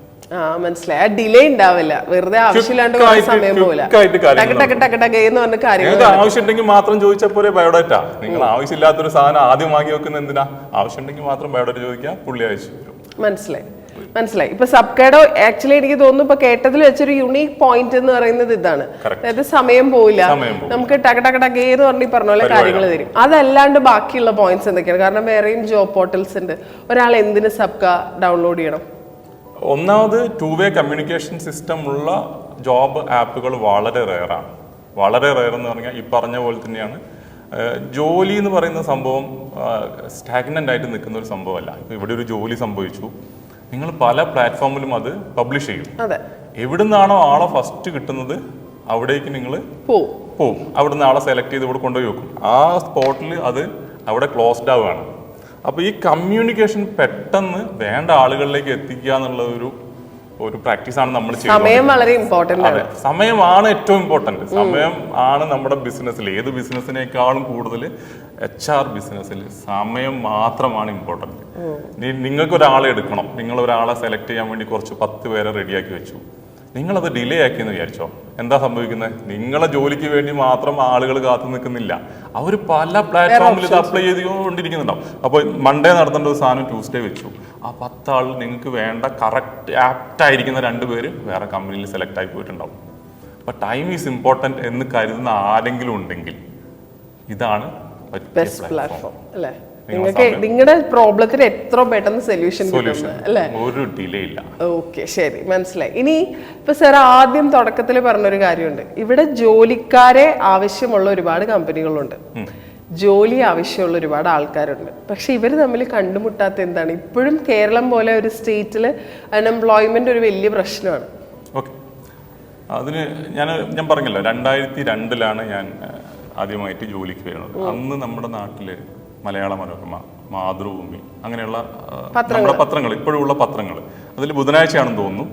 മനസ്സിലായി. ഡിലേ ഉണ്ടാവില്ല, വെറുതെ ആവശ്യമില്ലാണ്ട് സമയം പോകില്ല. ആവശ്യമുണ്ടെങ്കിൽ മാത്രം ചോദിച്ചാൽ പോലെ ബയോഡാറ്റ. നിങ്ങൾ ആവശ്യമില്ലാത്തൊരു സാധനം ആദ്യം വാങ്ങി വെക്കുന്ന എന്തിനാ? ആവശ്യമുണ്ടെങ്കിൽ മാത്രം ബയോഡാറ്റ ചോദിക്കാം, പുള്ളി അയച്ചു തരും. മനസ്സിലായി. ഇപ്പൊ സബ്കേഡോ ആക്ച്വലി എനിക്ക് തോന്നുന്നു ഇപ്പൊ കേട്ടതിൽ വെച്ചൊരു യുണീക് പോയിന്റ് എന്ന് പറയുന്നത് ഇതാണ്. അതായത് സമയം പോയില്ല, നമുക്ക് ടകടകടകേന്ന് പറഞ്ഞ പറഞ്ഞ പോലെ കാര്യങ്ങൾ തരും. അതല്ലാണ്ട് ബാക്കിയുള്ള പോയിന്റ്സ് എന്തൊക്കെയാണ്? കാരണം വേറെയും ജോബ് പോർട്ടൽസ് ഉണ്ട്. ഒരാൾ എന്തിന് സബ്ക ഡൗൺലോഡ് ചെയ്യണം? ഒന്നാമത് 2-വേ കമ്മ്യൂണിക്കേഷൻ സിസ്റ്റം ഉള്ള ജോബ് ആപ്പുകൾ വളരെ റെയറാണ്. വളരെ റെയർ എന്ന് പറഞ്ഞാൽ ഈ പറഞ്ഞ പോലെ തന്നെയാണ്. ജോലി എന്ന് പറയുന്ന സംഭവം സ്റ്റാഗ്നൻ്റ് ആയിട്ട് നിൽക്കുന്ന ഒരു സംഭവമല്ല. ഇപ്പം ഇവിടെ ഒരു ജോലി സംഭവിച്ചു, നിങ്ങൾ പല പ്ലാറ്റ്ഫോമിലും അത് പബ്ലിഷ് ചെയ്യും. എവിടെ നിന്നാണോ ആളെ ഫസ്റ്റ് കിട്ടുന്നത് അവിടേക്ക് നിങ്ങൾ പോവും. അവിടെ നിന്ന് ആളെ സെലക്ട് ചെയ്ത് ഇവിടെ കൊണ്ടുപോയി വെക്കും. ആ സ്പോട്ടിൽ അത് അവിടെ ക്ലോസ്ഡ് ആവുകയാണ്. അപ്പോൾ ഈ കമ്മ്യൂണിക്കേഷൻ പെട്ടെന്ന് വേണ്ട ആളുകളിലേക്ക് എത്തിക്കുക എന്നുള്ള ഒരു പ്രാക്ടീസാണ് നമ്മൾ ചെയ്യുന്നത്. സമയമാണ് ഏറ്റവും ഇമ്പോർട്ടൻറ്റ്. സമയം ആണ് നമ്മുടെ ബിസിനസ്സിൽ, ഏത് ബിസിനസ്സിനേക്കാളും കൂടുതൽ HR ബിസിനസ്സിൽ സമയം മാത്രമാണ് ഇമ്പോർട്ടൻറ്റ്. നിങ്ങൾക്ക് ഒരാളെ എടുക്കണം, നിങ്ങൾ ഒരാളെ സെലക്ട് ചെയ്യാൻ വേണ്ടി കുറച്ച് 10 പേരെ റെഡിയാക്കി വെച്ചു, നിങ്ങളത് ഡിലേ ആക്കിയെന്ന് വിചാരിച്ചോ, എന്താ സംഭവിക്കുന്നത്? നിങ്ങളെ ജോലിക്ക് വേണ്ടി മാത്രം ആളുകൾ കാത്തു നിൽക്കുന്നില്ല, അവർ പല പ്ലാറ്റ്ഫോമിൽ ഇത് അപ്ലൈ ചെയ്തുകൊണ്ടിരിക്കുന്നുണ്ടാവും. അപ്പോൾ മൺഡേ നടത്തേണ്ട ഒരു സാധനം ട്യൂസ്ഡേ വെച്ചു. ആ 10 ആൾ നിങ്ങൾക്ക് വേണ്ട കറക്റ്റ് ആപ്റ്റ് ആയിരിക്കുന്ന 2 പേര് വേറെ കമ്പനിയിൽ സെലക്ട് ആയി പോയിട്ടുണ്ടാവും. അപ്പോൾ ടൈം ഈസ് ഇമ്പോർട്ടൻറ്റ് എന്ന് കരുതുന്ന ആരെങ്കിലും ഉണ്ടെങ്കിൽ ഇതാണ് ബെസ്റ്റ് പ്ലാറ്റ്ഫോം അല്ലേ? നിങ്ങൾക്ക് നിങ്ങളുടെ പ്രോബ്ലത്തിന് എത്ര പെട്ടെന്ന് സൊല്യൂഷൻ അല്ലേ? ഒരു ഡിലേ ഇല്ല. ഓക്കെ, ശരി, മനസ്സിലായി. ഇനി ഇപ്പൊ സാർ ആദ്യം തുടക്കത്തിൽ പറഞ്ഞൊരു കാര്യമുണ്ട്, ഇവിടെ ജോലിക്കാരെ ആവശ്യമുള്ള ഒരുപാട് കമ്പനികളുണ്ട്, ജോലി ആവശ്യമുള്ള ഒരുപാട് ആൾക്കാരുണ്ട്. പക്ഷെ ഇവർ തമ്മിൽ കണ്ടുമുട്ടാത്ത എന്താണ്? ഇപ്പോഴും കേരളം പോലെ ഒരു സ്റ്റേറ്റിൽ അൺഎംപ്ലോയ്മെന്റ് ഒരു വലിയ പ്രശ്നമാണ്. ഓക്കെ, അതിന് ഞാൻ പറഞ്ഞല്ലോ 2002 ഞാൻ ആദ്യമായിട്ട് ജോലിക്ക് വരുന്നത്. അന്ന് നമ്മുടെ നാട്ടില് മലയാള മനോരമ, മാതൃഭൂമി, അങ്ങനെയുള്ള നമ്മുടെ പത്രങ്ങൾ, ഇപ്പോഴുള്ള പത്രങ്ങൾ, അതിൽ ബുധനാഴ്ചയാണെന്ന് തോന്നുന്നു,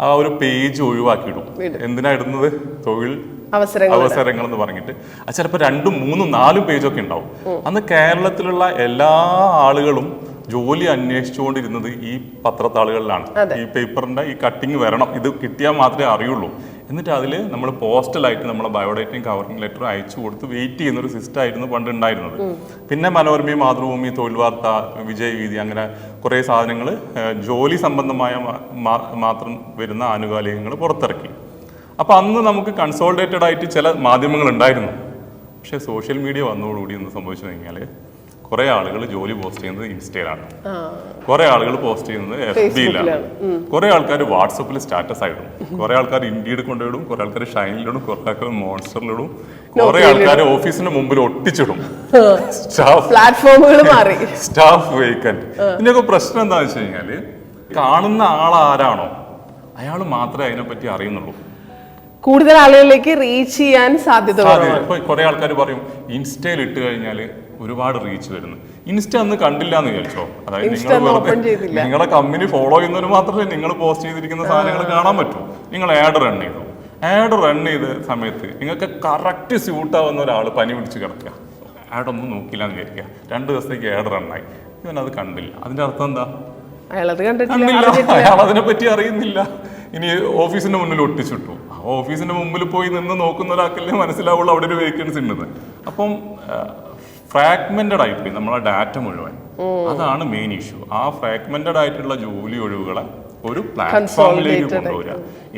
ആ ഒരു പേജ് ഒഴിവാക്കിയിടും. എന്തിനാ ഇടുന്നത്? തൊഴിൽ അവസരങ്ങൾ എന്ന് പറഞ്ഞിട്ട്. അത് ചിലപ്പോൾ 2, 3, 4 പേജൊക്കെ ഉണ്ടാവും. അന്ന് കേരളത്തിലുള്ള എല്ലാ ആളുകളും ജോലി അന്വേഷിച്ചുകൊണ്ടിരുന്നത് ഈ പത്രത്താളുകളിലാണ്. ഈ പേപ്പറിന്റെ ഈ കട്ടിങ് വരണം, ഇത് കിട്ടിയാൽ മാത്രമേ അറിയുള്ളൂ. എന്നിട്ട് അതിൽ നമ്മൾ പോസ്റ്റലായിട്ട് നമ്മളെ ബയോഡേറ്റയും കവറിംഗ് ലെറ്ററും അയച്ചു കൊടുത്ത് വെയിറ്റ് ചെയ്യുന്ന ഒരു സിസ്റ്റം ആയിരുന്നു പണ്ട് ഉണ്ടായിരുന്നത്. പിന്നെ മനോരമയും മാതൃഭൂമി, തൊഴിൽ വാർത്ത, വിജയവീതി, അങ്ങനെ കുറേ സാധനങ്ങൾ ജോലി സംബന്ധമായ മാത്രം വരുന്ന ആനുകാലികങ്ങൾ പുറത്തിറക്കി. അപ്പോൾ അന്ന് നമുക്ക് കൺസോളിഡേറ്റഡ് ആയിട്ട് ചില മാധ്യമങ്ങൾ ഉണ്ടായിരുന്നു. പക്ഷേ സോഷ്യൽ മീഡിയ വന്നതോടുകൂടി എന്ന് സംഭവിച്ചു കഴിഞ്ഞാൽ കുറെ ആളുകൾ ജോലി പോസ്റ്റ് ചെയ്യുന്നത് ഇൻസ്റ്റയിലാണ്, കുറെ ആളുകൾ പോസ്റ്റ് ചെയ്യുന്നത് FBയിലാണ്, കുറെ ആൾക്കാർ വാട്സപ്പിൽ സ്റ്റാറ്റസ് ആയിടും, കുറെ ആൾക്കാർ ഇൻഡീഡ് കൊണ്ടിടും, കുറെ ആൾക്കാർ ഷൈനിലിടും, കുറെ ആൾക്കാർ മോൺസ്റ്ററിലിടും, കുറെ ആൾക്കാർ ഓഫീസിന് മുമ്പിൽ ഒട്ടിച്ചിടും. Staff vacant. ഇതിന്റെയൊക്കെ പ്രശ്നം എന്താണെന്ന് വെച്ച് കഴിഞ്ഞാല് കാണുന്ന ആളാരാണോ അയാൾ മാത്രമേ അതിനെപ്പറ്റി അറിയുന്നുള്ളൂ. കൂടുതൽ ആളുകളിലേക്ക് റീച്ച് ചെയ്യാൻ സാധ്യത. ഇപ്പൊ കുറെ ആൾക്കാർ പറയും ഇൻസ്റ്റയിൽ ഇട്ട് കഴിഞ്ഞാൽ ഒരുപാട് റീച്ച് വരുന്നു. ഇൻസ്റ്റ അന്ന് കണ്ടില്ല എന്ന് വിചാരിച്ചോ? അതായത് നിങ്ങളെ കമ്പനി ഫോളോ ചെയ്യുന്നവർ മാത്രമേ നിങ്ങൾ പോസ്റ്റ് ചെയ്തിരിക്കുന്ന സാധനങ്ങൾ കാണാൻ പറ്റൂ. നിങ്ങൾ ആഡ് റൺ ചെയ്തു, ആഡ് റൺ ചെയ്ത സമയത്ത് നിങ്ങൾക്ക് കറക്റ്റ് സ്യൂട്ടാവുന്ന ഒരാൾ പനി പിടിച്ച് കിടക്കുക, ആഡൊന്നും നോക്കില്ല എന്ന് വിചാരിക്കുക, 2 ദിവസത്തേക്ക് ആഡ് റണ്ണായി, ഇവനത് കണ്ടില്ല. അതിന്റെ അർത്ഥം എന്താ? അയാളത് കണ്ടിട്ടില്ല, കണ്ടില്ല, അയാൾ അതിനെ പറ്റി അറിയുന്നില്ല. ഇനി ഓഫീസിന്റെ മുന്നിൽ ഒട്ടിച്ചിട്ടു. ആ ഓഫീസിന്റെ മുമ്പിൽ പോയി നിന്ന് നോക്കുന്ന ഒരാൾക്കല്ലേ മനസ്സിലാവുള്ളൂ അവിടെ ഒരു വേക്കൻസി ഉണ്ടെന്ന്. അപ്പം ഫ്രാഗ്മെന്റഡ് ആയിപ്പോയി നമ്മളെ ഡാറ്റ മുഴുവൻ. അതാണ് മെയിൻ ഇഷ്യൂ. ആ ഫ്രാഗ്മെന്റഡ് ആയിട്ടുള്ള ജോലി ഒഴിവുകളെ ഒരു പ്ലാറ്റ്ഫോമിലേക്ക് കൊണ്ടുവരിക.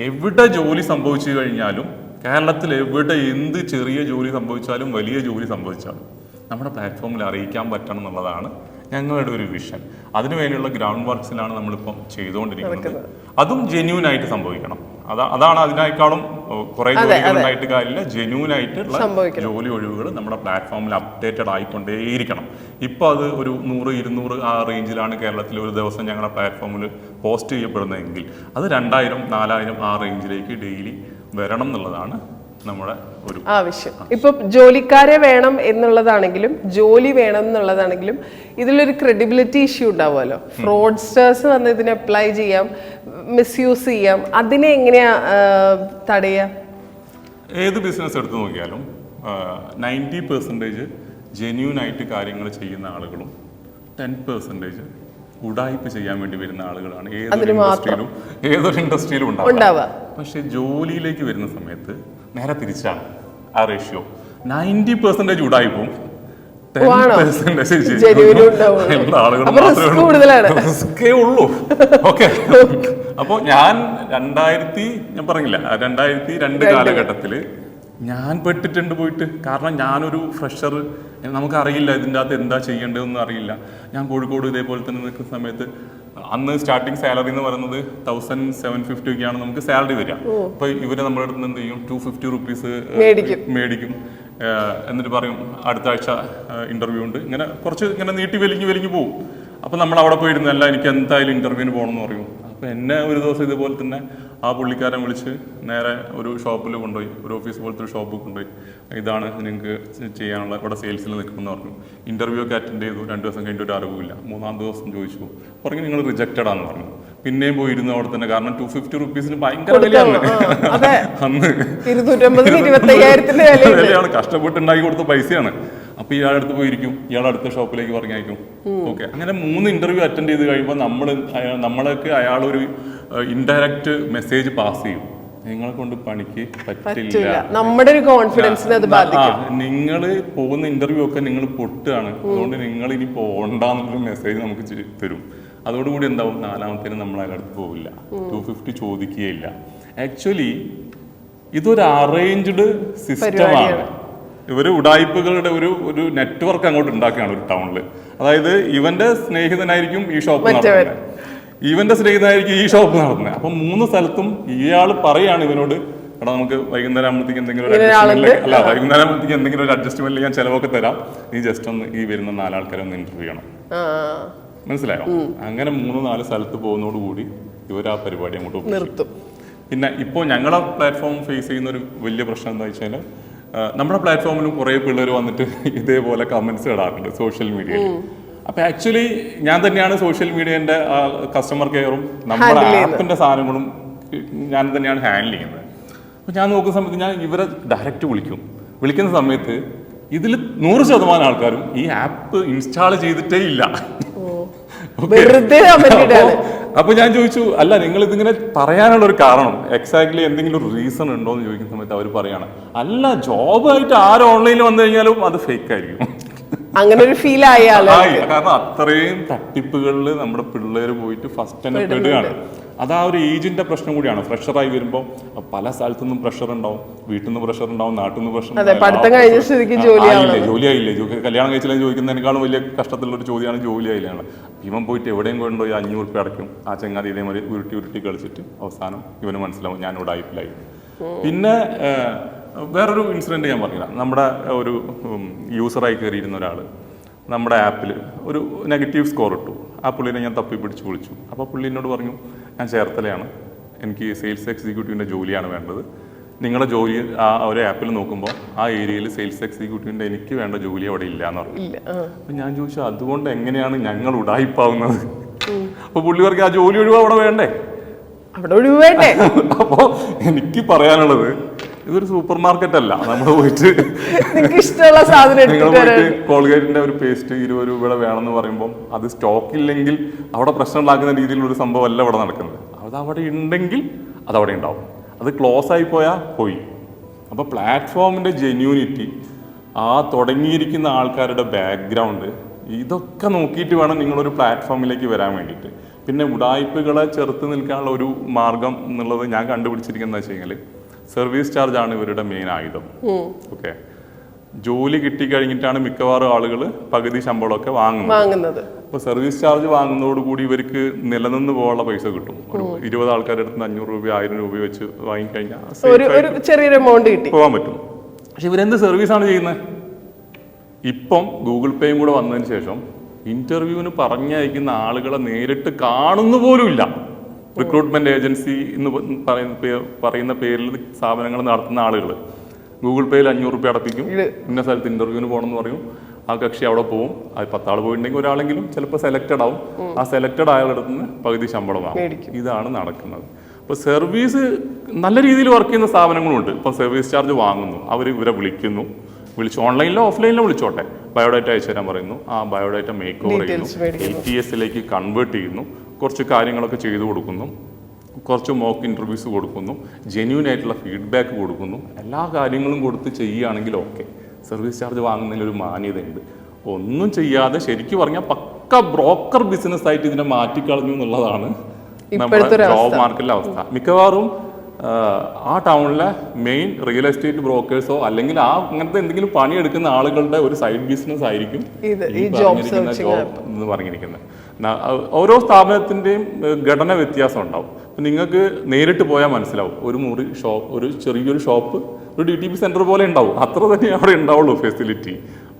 എവിടെ ജോലി സംഭവിച്ചു കഴിഞ്ഞാലും, കേരളത്തിൽ എവിടെ എന്ത് ചെറിയ ജോലി സംഭവിച്ചാലും വലിയ ജോലി സംഭവിച്ചാലും നമ്മുടെ പ്ലാറ്റ്ഫോമിൽ അറിയിക്കാൻ പറ്റണം എന്നുള്ളതാണ് ഞങ്ങളുടെ ഒരു വിഷൻ. അതിനുവേണ്ടിയുള്ള ഗ്രൗണ്ട് വർക്ക്സിലാണ് നമ്മളിപ്പം ചെയ്തുകൊണ്ടിരിക്കുന്നത്. അതും ജെന്യൂൻ ആയിട്ട് സംഭവിക്കണം. അതാണ് അതിനേക്കാളും കുറെ ജോലികളുണ്ടായിട്ട് കാര്യമില്ല. ജെന്യൂൻ ആയിട്ടുള്ള ജോലി ഒഴിവുകൾ നമ്മുടെ പ്ലാറ്റ്ഫോമിൽ അപ്ഡേറ്റഡ് ആയിക്കൊണ്ടേയിരിക്കണം. ഇപ്പൊ അത് ഒരു 100-200 ആ റേഞ്ചിലാണ് കേരളത്തിൽ ഒരു ദിവസം ഞങ്ങളുടെ പ്ലാറ്റ്ഫോമിൽ പോസ്റ്റ് ചെയ്യപ്പെടുന്നതെങ്കിൽ അത് 2000-4000 ആ റേഞ്ചിലേക്ക് ഡെയിലി വരണം എന്നുള്ളതാണ് നമ്മുടെ ഒരു ആവശ്യം. ഇപ്പൊ ജോലിക്കാരെ വേണം എന്നുള്ളതാണെങ്കിലും ജോലി വേണം എന്നുള്ളതാണെങ്കിലും ഇതിലൊരു ക്രെഡിബിലിറ്റി ഇഷ്യൂ ഉണ്ടാവുമല്ലോ. ഫ്രോഡ്സ്റ്റേഴ്സ് വന്ന് ഇതിനെ അപ്ലൈ ചെയ്യാം, മിസ്യൂസ് ചെയ്യാം. അതിനെ എങ്ങനെയാ തടയാ? ഏത് ബിസിനസ് എടുത്തു നോക്കിയാലും 90% ജെന്യൂൻ ആയിട്ട് കാര്യങ്ങൾ ചെയ്യുന്ന ആളുകളും 10% ഉടായ്പ ചെയ്യാൻ വേണ്ടി വരുന്ന ആളുകളാണ് ഏതൊരു ഇൻഡസ്ട്രിയിലും ഉണ്ടാവുക. പക്ഷെ ജോലിയിലേക്ക് വരുന്ന സമയത്ത് നേരെ തിരിച്ചാണ് ആ റേഷ്യോ. 90% ഉടായ്പും 10% റിസ്കേ ഉള്ളൂ. ഓക്കെ, അപ്പൊ ഞാൻ പറഞ്ഞില്ല 2002 കാലഘട്ടത്തില് ഞാൻ പെട്ടിട്ടുണ്ട് പോയിട്ട്. കാരണം ഞാനൊരു ഫ്രഷർ, നമുക്കറിയില്ല ഇതിൻ്റെ അകത്ത് എന്താ ചെയ്യേണ്ടതെന്ന് അറിയില്ല. ഞാൻ കോഴിക്കോട് ഇതേപോലെ തന്നെ നിൽക്കുന്ന സമയത്ത് അന്ന് സ്റ്റാർട്ടിങ് സാലറി എന്ന് പറയുന്നത് 1750 ഒക്കെയാണ് നമുക്ക് സാലറി വരിക. അപ്പൊ ഇവര് നമ്മുടെ അടുത്ത് എന്ത് ചെയ്യും, 250 റുപ്പീസ് മേടിക്കും. എന്നിട്ട് പറയും അടുത്ത ആഴ്ച ഇന്റർവ്യൂ ഉണ്ട്. ഇങ്ങനെ കുറച്ച് ഇങ്ങനെ നീട്ടി വലിഞ്ഞു പോകും. അപ്പൊ നമ്മൾ അവിടെ പോയിരുന്ന അല്ല, എനിക്ക് എന്തായാലും ഇന്റർവ്യൂവിന് പോകണമെന്ന് പറയും. അപ്പൊ എന്നെ ഒരു ദിവസം ഇതുപോലെ തന്നെ ആ പുള്ളിക്കാരൻ വിളിച്ച് നേരെ ഒരു ഷോപ്പിൽ കൊണ്ടുപോയി, ഒരു ഓഫീസ് പോലത്തെ ഒരു ഷോപ്പിൽ കൊണ്ടുപോയി, ഇതാണ് നിങ്ങൾക്ക് ചെയ്യാനുള്ള ഇവിടെ സെയിൽസിൽ നിൽക്കണമെന്ന് പറഞ്ഞു. ഇന്റർവ്യൂ ഒക്കെ അറ്റൻഡ് ചെയ്തു. 2 ദിവസം കഴിഞ്ഞിട്ട് ഒരു അറിവില്ല. 3-ാം ദിവസം ചോദിച്ചു, പറഞ്ഞു നിങ്ങൾ റിജക്റ്റഡ് ആണെന്ന് പറഞ്ഞു. പിന്നെയും പോയി ഇരുന്നു അവിടെ തന്നെ. കാരണം 250 റുപ്പീസിന് ഭയങ്കര വിലയാണ്. അന്ന് 250,000 വിലയാണ്, കഷ്ടപ്പെട്ടുണ്ടാക്കി കൊടുത്ത പൈസയാണ്. അപ്പൊ ഇയാളുടെ അടുത്ത് പോയിരിക്കും, ഇയാളുടെ അടുത്ത ഷോപ്പിലേക്ക് പറഞ്ഞയക്കും. ഓക്കെ, അങ്ങനെ 3 ഇന്റർവ്യൂ അറ്റൻഡ് ചെയ്ത് കഴിയുമ്പോൾ നമ്മളൊക്കെ അയാളൊരു ഇൻഡയറക്റ്റ് മെസ്സേജ് പാസ് ചെയ്യും, നിങ്ങളെ കൊണ്ട് പണിക്ക് പറ്റില്ല. നമ്മുടെ ഒരു കോൺഫിഡൻസിനെ അത് ബാധിക്കും. നിങ്ങൾ പോകുന്ന ഇന്റർവ്യൂ ഒക്കെ നിങ്ങൾ പൊട്ടുകയാണ്, അതുകൊണ്ട് നിങ്ങൾ ഇനി പോകണ്ടെന്നൊരു മെസ്സേജ് നമുക്ക് തരും. അതോടുകൂടി എന്താവും, 4-ാമത്തേന് നമ്മൾ അയാളടുത്ത് പോവില്ല, 250 ചോദിക്കുകയില്ല. ആക്ച്വലി ഇതൊരു അറേഞ്ച്ഡ് സിസ്റ്റമാണ്. ഇവര് ഉടായ്പകളുടെ ഒരു നെറ്റ്വർക്ക് അങ്ങോട്ട് ഉണ്ടാക്കുകയാണ് ഒരു ടൗണില്. അതായത് ഇവന്റെ സ്നേഹിതനായിരിക്കും ഈ ഷോപ്പ് നടത്തുന്നത്, ഇവന്റെ സ്നേഹിതനായിരിക്കും ഈ ഷോപ്പ് നടത്തുന്നത്. അപ്പൊ 3 സ്ഥലത്തും ഇയാൾ പറയാണ് ഇവനോട്, എടാ നമുക്ക് വൈകുന്നേരം ആകുമ്പോഴത്തേക്ക് എന്തെങ്കിലും ഒരു അഡ്ജസ്റ്റ്മെന്റ് ഞാൻ ചിലവൊക്കെ തരാം, നീ ജസ്റ്റ് ഒന്ന് ഈ വരുന്ന 4 ആൾക്കാരെ ഒന്ന് ഇന്റർവ്യൂ ചെയ്യണം. മനസ്സിലായോ? അങ്ങനെ 3-4 സ്ഥലത്ത് പോകുന്നതോടുകൂടി ഇവർ ആ പരിപാടി അങ്ങോട്ട് നിർത്തും. പിന്നെ ഇപ്പോൾ ഞങ്ങളെ പ്ലാറ്റ്ഫോം ഫേസ് ചെയ്യുന്ന ഒരു വലിയ പ്രശ്നം എന്താ വെച്ചാൽ, നമ്മുടെ പ്ലാറ്റ്ഫോമിലും കുറേ പിള്ളേർ വന്നിട്ട് ഇതേപോലെ കമന്റ്സ് ഇടാറുണ്ട് സോഷ്യൽ മീഡിയയിൽ. അപ്പൊ ആക്ച്വലി ഞാൻ തന്നെയാണ് സോഷ്യൽ മീഡിയന്റെ കസ്റ്റമർ കെയറും നമ്മുടെ ആപ്പിന്റെ സാധനങ്ങളും ഞാൻ തന്നെയാണ് ഹാൻഡിൽ ചെയ്യുന്നത്. അപ്പൊ ഞാൻ നോക്കുന്ന സമയത്ത് ഞാൻ ഇവരെ ഡയറക്റ്റ് വിളിക്കുന്ന സമയത്ത് ഇതിൽ 100% ആൾക്കാരും ഈ ആപ്പ് ഇൻസ്റ്റാൾ ചെയ്തിട്ടേ ഇല്ല. അപ്പൊ ഞാൻ ചോദിച്ചു, അല്ല നിങ്ങൾ ഇതിങ്ങനെ പറയാനുള്ള ഒരു കാരണം, എക്സാക്ട്ലി എന്തെങ്കിലും ഒരു റീസൺ ഉണ്ടോ എന്ന് ചോദിക്കുന്ന സമയത്ത് അവർ പറയാണ്, അല്ല ജോബായിട്ട് ആര് ഓൺലൈനിൽ വന്നു കഴിഞ്ഞാലും അത് ഫേക്ക് ആയിരിക്കും. അങ്ങനെ ഒരു ഫീൽ ആയി. കാരണം അത്രയും തട്ടിപ്പുകളിൽ നമ്മുടെ പിള്ളേർ പോയിട്ട് ഫസ്റ്റ് തന്നെ പെടുകയാണ്. അത് ആ ഒരു ഏജിന്റെ പ്രശ്നം കൂടിയാണ്. ഫ്രഷറായി വരുമ്പോൾ പല സ്ഥലത്തുനിന്നും പ്രഷർ ഉണ്ടാവും, വീട്ടിൽ നിന്ന് പ്രഷർ ഉണ്ടാവും, നാട്ടിൽ നിന്ന് പ്രഷർ ഉണ്ടാവും. ജോലിയായില്ലേ, കല്യാണം കഴിച്ചില്ലെങ്കിൽ ചോദിക്കുന്നതിനേക്കാളും വലിയ കഷ്ടത്തിലുള്ള ഒരു ചോദ്യമാണ് ജോലിയായില്ലാണ്. ഇവൻ പോയിട്ട് എവിടെയും കൊണ്ടുപോയി 500 രൂപ അടയ്ക്കും. ആ ചങ്ങാതി ഇതേമാതിരി ഉരുട്ടി കളിച്ചിട്ട് അവസാനം ഇവന് മനസ്സിലാവും ഞാൻ ഇവിടെ ആയിപ്പില്ലായി. പിന്നെ വേറൊരു ഇൻസിഡന്റ് ഞാൻ പറഞ്ഞില്ല. നമ്മുടെ ഒരു യൂസറായി കയറിയിരുന്ന ഒരാൾ നമ്മുടെ ആപ്പിൽ ഒരു നെഗറ്റീവ് സ്കോർ ഇട്ടു. ആ പുള്ളിനെ ഞാൻ തപ്പി പിടിച്ച് വിളിച്ചു. അപ്പോൾ പുള്ളി എന്നോട് പറഞ്ഞു, ഞാൻ ചേർത്തലയാണ്, എനിക്ക് സെയിൽസ് എക്സിക്യൂട്ടീവിൻ്റെ ജോലിയാണ് വേണ്ടത്. നിങ്ങളുടെ ജോലി ആ ഒരു ആപ്പിൽ നോക്കുമ്പോൾ ആ ഏരിയയിൽ സെയിൽസ് എക്സിക്യൂട്ടീവിൻ്റെ എനിക്ക് വേണ്ട ജോലി അവിടെ ഇല്ല എന്ന് പറഞ്ഞു. അപ്പം ഞാൻ ചോദിച്ചു, അതുകൊണ്ട് എങ്ങനെയാണ് ഞങ്ങൾ ഉടായിപ്പാവുന്നത്? അപ്പോൾ പുള്ളി പറഞ്ഞു, ആ ജോലി ഒഴിവ് അവിടെ വേണ്ടേ? അപ്പോൾ എനിക്ക് പറയാനുള്ളത്, ഇതൊരു സൂപ്പർ മാർക്കറ്റ് അല്ല. നമ്മൾ പോയിട്ട് ഇഷ്ടമുള്ള സാധനം നിങ്ങൾ പോയിട്ട് കോൾഗേറ്റിന്റെ ഒരു പേസ്റ്റ് 20 രൂപയുടെ വേണമെന്ന് പറയുമ്പോൾ അത് സ്റ്റോക്ക് ഇല്ലെങ്കിൽ അവിടെ പ്രശ്നം ഉണ്ടാക്കുന്ന രീതിയിലുള്ള ഒരു സംഭവം അല്ല ഇവിടെ നടക്കുന്നത്. അത് അവിടെ ഉണ്ടെങ്കിൽ അതവിടെ ഉണ്ടാവും. അത് ക്ലോസ് ആയി പോയാൽ പോയി. അപ്പോൾ പ്ലാറ്റ്ഫോമിന്റെ ജെന്യൂനിറ്റി, ആ തുടങ്ങിയിരിക്കുന്ന ആൾക്കാരുടെ ബാക്ക്ഗ്രൗണ്ട്, ഇതൊക്കെ നോക്കിയിട്ട് വേണം നിങ്ങളൊരു പ്ലാറ്റ്ഫോമിലേക്ക് വരാൻ വേണ്ടിയിട്ട്. പിന്നെ ഉടായ്പകളെ ചെറുത്ത് നിൽക്കാനുള്ള ഒരു മാർഗം എന്നുള്ളത് ഞാൻ കണ്ടുപിടിച്ചിരിക്കുന്നത് വെച്ച് കഴിഞ്ഞാൽ സർവീസ് ചാർജ് ആണ് ഇവരുടെ മെയിൻ ആയുധം. ഓക്കെ, ജോലി കിട്ടിക്കഴിഞ്ഞിട്ടാണ് മിക്കവാറും ആളുകൾ പകുതി ശമ്പളമൊക്കെ വാങ്ങുന്നത്. അപ്പോൾ സർവീസ് ചാർജ് വാങ്ങുന്നതോടുകൂടി ഇവർക്ക് നിലനിന്ന് പോകാനുള്ള പൈസ കിട്ടും. ഒരു 20 ആൾക്കാരുടെ അടുത്ത് 500 രൂപ 1000 രൂപ വെച്ച് വാങ്ങിക്കഴിഞ്ഞാൽ ചെറിയൊരു എമൗണ്ട് കിട്ടി പോകാൻ പറ്റും. പക്ഷെ ഇവരെന്ത് സർവീസാണ് ചെയ്യുന്നത്? ഇപ്പം ഗൂഗിൾ പേയും കൂടെ വന്നതിന് ശേഷം ഇന്റർവ്യൂവിന് പറഞ്ഞയക്കുന്ന ആളുകളെ നേരിട്ട് കാണുന്നു പോലും ഇല്ല. റിക്രൂട്ട്മെന്റ് ഏജൻസി എന്ന് പറയുന്ന പേരിൽ സ്ഥാപനങ്ങൾ നടത്തുന്ന ആളുകൾ ഗൂഗിൾ പേയിൽ 500 രൂപ അടപ്പിക്കും. ഇന്ന സ്ഥലത്ത് ഇന്റർവ്യൂവിന് പോകണം എന്ന് പറയും. ആ കക്ഷി അവിടെ പോവും. അത് 10 ആൾ പോയിട്ടുണ്ടെങ്കിൽ ഒരാളെങ്കിലും ചിലപ്പോൾ സെലക്റ്റഡ് ആവും. ആ സെലക്റ്റഡ് ആളുടെ നിന്ന് പകുതി ശമ്പളം വാങ്ങും. ഇതാണ് നടക്കുന്നത്. അപ്പോൾ സർവീസ് നല്ല രീതിയിൽ വർക്ക് ചെയ്യുന്ന സ്ഥാപനങ്ങളുണ്ട്. ഇപ്പം സർവീസ് ചാർജ് വാങ്ങുന്നു, അവർ ഇവരെ വിളിച്ചു, ഓൺലൈനിലോ ഓഫ്ലൈനിലോ വിളിച്ചോട്ടെ, ബയോഡാറ്റ അയച്ചു തരാൻ പറയുന്നു. ആ ബയോഡാറ്റ മേക്ക് ഓവർ ചെയ്യുന്നു, ATS കൺവേർട്ട് ചെയ്യുന്നു, കുറച്ച് കാര്യങ്ങളൊക്കെ ചെയ്തു കൊടുക്കുന്നു, കുറച്ച് മോക്ക് ഇൻ്റർവ്യൂസ് കൊടുക്കുന്നു, ജെന്യൂൻ ആയിട്ടുള്ള ഫീഡ്ബാക്ക് കൊടുക്കുന്നു. എല്ലാ കാര്യങ്ങളും കൊടുത്ത് ചെയ്യുകയാണെങ്കിൽ ഓക്കെ, സർവീസ് ചാർജ് വാങ്ങുന്നതിൽ ഒരു മാന്യതയുണ്ട്. ഒന്നും ചെയ്യാതെ ശരിക്കും പറഞ്ഞാൽ പക്ക ബ്രോക്കർ ബിസിനസ് ആയിട്ട് ഇതിനെ മാറ്റിക്കളഞ്ഞു എന്നുള്ളതാണ് നമ്മുടെ ജോബ് മാർക്കറ്റിലെ അവസ്ഥ. മിക്കവാറും ആ ടൗണിലെ മെയിൻ റിയൽ എസ്റ്റേറ്റ് ബ്രോക്കേഴ്സോ അല്ലെങ്കിൽ അങ്ങനത്തെ എന്തെങ്കിലും പണിയെടുക്കുന്ന ആളുകളുടെ ഒരു സൈഡ് ബിസിനസ് ആയിരിക്കും ഈ പറഞ്ഞിരിക്കുന്ന ജോബ് എന്ന് പറഞ്ഞിരിക്കുന്നത്. ഓരോ സ്ഥാപനത്തിന്റെയും ഘടന വ്യത്യാസം ഉണ്ടാവും. നിങ്ങൾക്ക് നേരിട്ട് പോയാൽ മനസ്സിലാവും. ഒരു ചെറിയൊരു ഷോപ്പ് ഒരു DTP സെന്റർ പോലെ ഉണ്ടാവും. അത്ര തന്നെ അവിടെ ഉണ്ടാവുള്ളൂ ഫെസിലിറ്റി.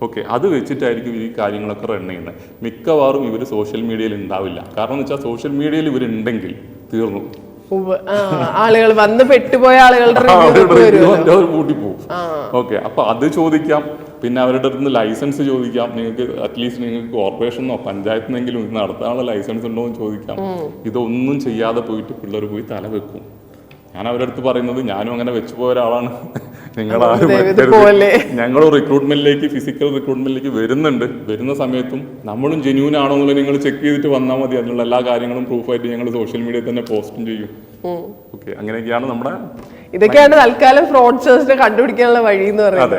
ഓക്കെ, അത് വെച്ചിട്ടായിരിക്കും ഈ കാര്യങ്ങളൊക്കെ റൺ ചെയ്യുന്നത്. മിക്കവാറും ഇവർ സോഷ്യൽ മീഡിയയിൽ ഉണ്ടാവില്ല. കാരണം എന്ന് വെച്ചാൽ സോഷ്യൽ മീഡിയയിൽ ഇവരുണ്ടെങ്കിൽ തീർന്നു. ആളുകൾ വന്ന് പെട്ടുപോയ ആളുകളുടെ കൂട്ടി പോകും. ഓക്കെ, അപ്പൊ അത് ചോദിക്കാം. പിന്നെ അവരുടെ അടുത്ത് ലൈസൻസ് ചോദിക്കാം. നിങ്ങൾക്ക് അറ്റ്ലീസ്റ്റ് നിങ്ങൾക്ക് കോർപ്പറേഷനോ പഞ്ചായത്തിനെങ്കിലും ഇത് നടത്താനുള്ള ലൈസൻസ് ഉണ്ടോ എന്ന് ചോദിക്കാം. ഇതൊന്നും ചെയ്യാതെ പോയിട്ട് പിള്ളേർ പോയി തല വെക്കും. ഞാൻ അവരുടെ അടുത്ത് പറയുന്നത്, ഞാനും അങ്ങനെ വെച്ചു പോയ ഒരാളാണ്. ഞങ്ങൾ റിക്രൂട്ട്മെന്റിലേക്ക്, ഫിസിക്കൽ റിക്രൂട്ട്മെന്റിലേക്ക് വരുന്ന സമയത്തും നമ്മളും ജെന്യൂൻ ആണോ എന്നുള്ളത് നിങ്ങൾ ചെക്ക് ചെയ്തിട്ട് വന്നാൽ മതി. അതിനുള്ള എല്ലാ കാര്യങ്ങളും പ്രൂഫായിട്ട് ഞങ്ങൾ സോഷ്യൽ മീഡിയയിൽ തന്നെ പോസ്റ്റും ചെയ്യും. ഓക്കെ, അങ്ങനെയൊക്കെയാണ് നമ്മുടെ ഇതൊക്കെയാണ് തൽക്കാലം ഫ്രോഡ്സ്റ്റേഴ്സിനെ കണ്ടുപിടിക്കാനുള്ള വഴി എന്ന് പറയുന്നത്.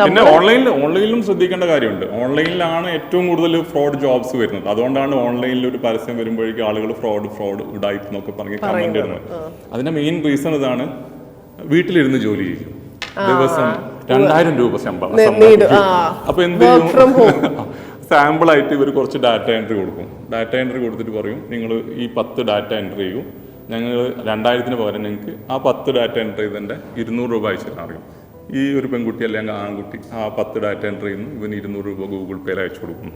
പിന്നെ ഓൺലൈനിലും ശ്രദ്ധിക്കേണ്ട കാര്യമുണ്ട്. ഓൺലൈനിലാണ് ഏറ്റവും കൂടുതൽ ഫ്രോഡ് ജോബ്സ് വരുന്നത്. അതുകൊണ്ടാണ് ഓൺലൈനിൽ ഒരു പരസ്യം വരുമ്പോഴേക്കും ആളുകൾ ഫ്രോഡ് ഉഡായിപ്പ് എന്നൊക്കെ പറഞ്ഞ് കമന്റ് ഇടുന്നത്. അതിന്റെ മെയിൻ റീസൺ ഇതാണ്. വീട്ടിലിരുന്ന് ജോലി ചെയ്യും, ദിവസം 2000 രൂപ ശമ്പളം. അപ്പൊ എന്ത് ചെയ്യും? സാമ്പിൾ ആയിട്ട് ഇവർ കുറച്ച് ഡാറ്റ എൻട്രി കൊടുക്കും. ഡാറ്റ എൻട്രി കൊടുത്തിട്ട് പറയും, നിങ്ങൾ ഈ 10 ഡാറ്റ എൻട്രി ചെയ്യും, ഞങ്ങൾ 2000-ന് പകരം നിങ്ങൾക്ക് ആ 10 ഡാറ്റ എൻട്രി ചെയ്തതിൻ്റെ 200 രൂപ അയച്ചു തരാൻ അറിയും. ഈ ഒരു പെൺകുട്ടി അല്ലെങ്കിൽ ആൺകുട്ടി ആ 10 ഡാറ്റ എൻട്രി ചെയ്യുന്നു, ഇവന് 200 രൂപ ഗൂഗിൾ പേയിൽ അയച്ചു കൊടുക്കുന്നു.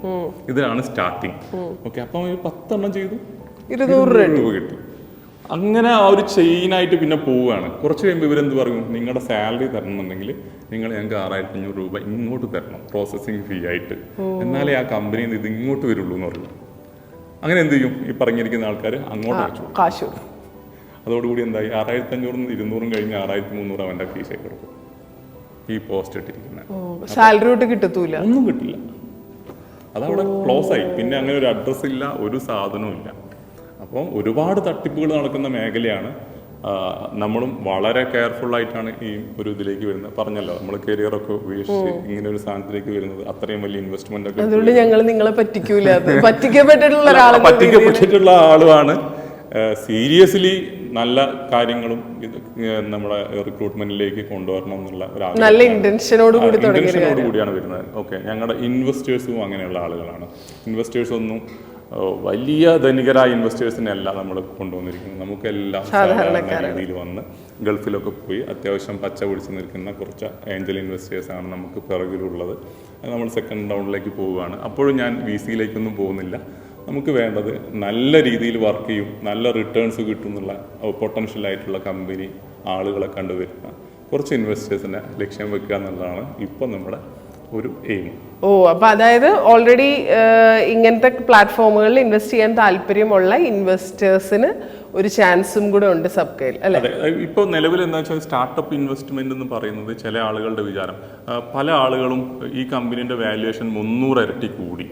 ഇതിനാണ് സ്റ്റാർട്ടിങ്. ഓക്കെ, അപ്പം 10 എണ്ണം ചെയ്തു 200 രൂപ കിട്ടും. അങ്ങനെ ആ ഒരു ചെയിനായിട്ട് പിന്നെ പോവുകയാണ്. കുറച്ച് കഴിയുമ്പോൾ ഇവരെന്ത് പറയും, നിങ്ങളുടെ സാലറി തരണമെന്നുണ്ടെങ്കിൽ നിങ്ങൾ ഞങ്ങൾക്ക് 6500 രൂപ ഇങ്ങോട്ട് തരണം പ്രോസസ്സിങ് ഫീ ആയിട്ട്, എന്നാലേ ആ കമ്പനിയിൽ നിന്ന് ഇത് ഇങ്ങോട്ട് വരുള്ളൂ എന്ന് പറയും. അങ്ങനെ എന്ത് ചെയ്യും? ഈ പറഞ്ഞിരിക്കുന്ന ആൾക്കാർ അങ്ങോട്ട് അയച്ചു. അതോടുകൂടി എന്തായി? 6500 200 കഴിഞ്ഞ് 6300 അവൻ്റെ ഫീസേ കൊടുക്കും. ഈ പോസ്റ്റ് ഇട്ടിരിക്കുന്ന സാലറി ഒന്നും കിട്ടില്ല. അതവിടെ ക്ലോസ് ആയി. പിന്നെ അങ്ങനെ ഒരു അഡ്രസ് ഇല്ല, ഒരു സാധനവും ഇല്ല. അപ്പം ഒരുപാട് തട്ടിപ്പുകൾ നടക്കുന്ന മേഖലയാണ്. നമ്മളും വളരെ കെയർഫുൾ ആയിട്ടാണ് ഈ ഒരു ഇതിലേക്ക് വരുന്നത്. പറഞ്ഞല്ലോ, നമ്മൾ കരിയറൊക്കെ ഉപേക്ഷിച്ച് ഇങ്ങനെ ഒരു സ്ഥാനത്തിലേക്ക് വരുന്നത്. അത്രയും വലിയ ഇൻവെസ്റ്റ്മെന്റ് ഒക്കെ. അതുകൊണ്ട് ഞങ്ങൾ നിങ്ങളെ പറ്റിക്കൂല. പറ്റിക്കപ്പെട്ടിട്ടുള്ള ആളുമാണ്. സീരിയസ്ലി നല്ല കാര്യങ്ങളും നമ്മുടെ റിക്രൂട്ട്മെന്റിലേക്ക് കൊണ്ടുവരണം എന്നുള്ള ഒരു നല്ല ഇന്റൻഷനോട് കൂടിയാണ് വരുന്നത്. ഓക്കെ, ഞങ്ങളുടെ ഇൻവെസ്റ്റേഴ്സും അങ്ങനെയുള്ള ആളുകളാണ്. ഇൻവെസ്റ്റേഴ്സ് ഒന്നും വലിയ ധനികരായ ഇൻവെസ്റ്റേഴ്സിനെയല്ല നമ്മൾ കൊണ്ടുവന്നിരിക്കുന്നത്. നമുക്കെല്ലാം സാധാരണ രീതിയിൽ വന്ന് ഗൾഫിലൊക്കെ പോയി അത്യാവശ്യം പച്ച പിടിച്ച് നിൽക്കുന്ന കുറച്ച് ഏഞ്ചൽ ഇൻവെസ്റ്റേഴ്സാണ് നമുക്ക് പിറകിലുള്ളത്. നമ്മൾ സെക്കൻഡ് റൗണ്ടിലേക്ക് പോവുകയാണ്. അപ്പോഴും ഞാൻ VC-യിലേക്കൊന്നും പോകുന്നില്ല. നമുക്ക് വേണ്ടത് നല്ല രീതിയിൽ വർക്ക് ചെയ്യും, നല്ല റിട്ടേൺസ് കിട്ടും എന്നുള്ള പൊട്ടൻഷ്യൽ ആയിട്ടുള്ള കമ്പനി ആളുകളെ കണ്ടുവരുന്ന കുറച്ച് ഇൻവെസ്റ്റേഴ്സിനെ ലക്ഷ്യം വെക്കുക എന്നുള്ളതാണ് ഇപ്പം നമ്മുടെ ഒരു എയിം. ഓ, അപ്പൊ അതായത് ഓൾറെഡി ഇങ്ങനത്തെ പ്ലാറ്റ്ഫോമുകളിൽ ഇൻവെസ്റ്റ് ചെയ്യാൻ താല്പര്യമുള്ള ഇൻവെസ്റ്റേഴ്സിന് ഒരു ചാൻസും കൂടെ ഉണ്ട് സബ്കയിൽ അല്ലെ? അതെ, ഇപ്പോൾ നിലവിൽ എന്താ വെച്ചാൽ സ്റ്റാർട്ടപ്പ് ഇൻവെസ്റ്റ്മെന്റ് എന്ന് പറയുന്നത് ചില ആളുകളുടെ വിചാരം, പല ആളുകളും ഈ കമ്പനീന്റെ വാല്യുവേഷൻ 300 ഇരട്ടി കൂടി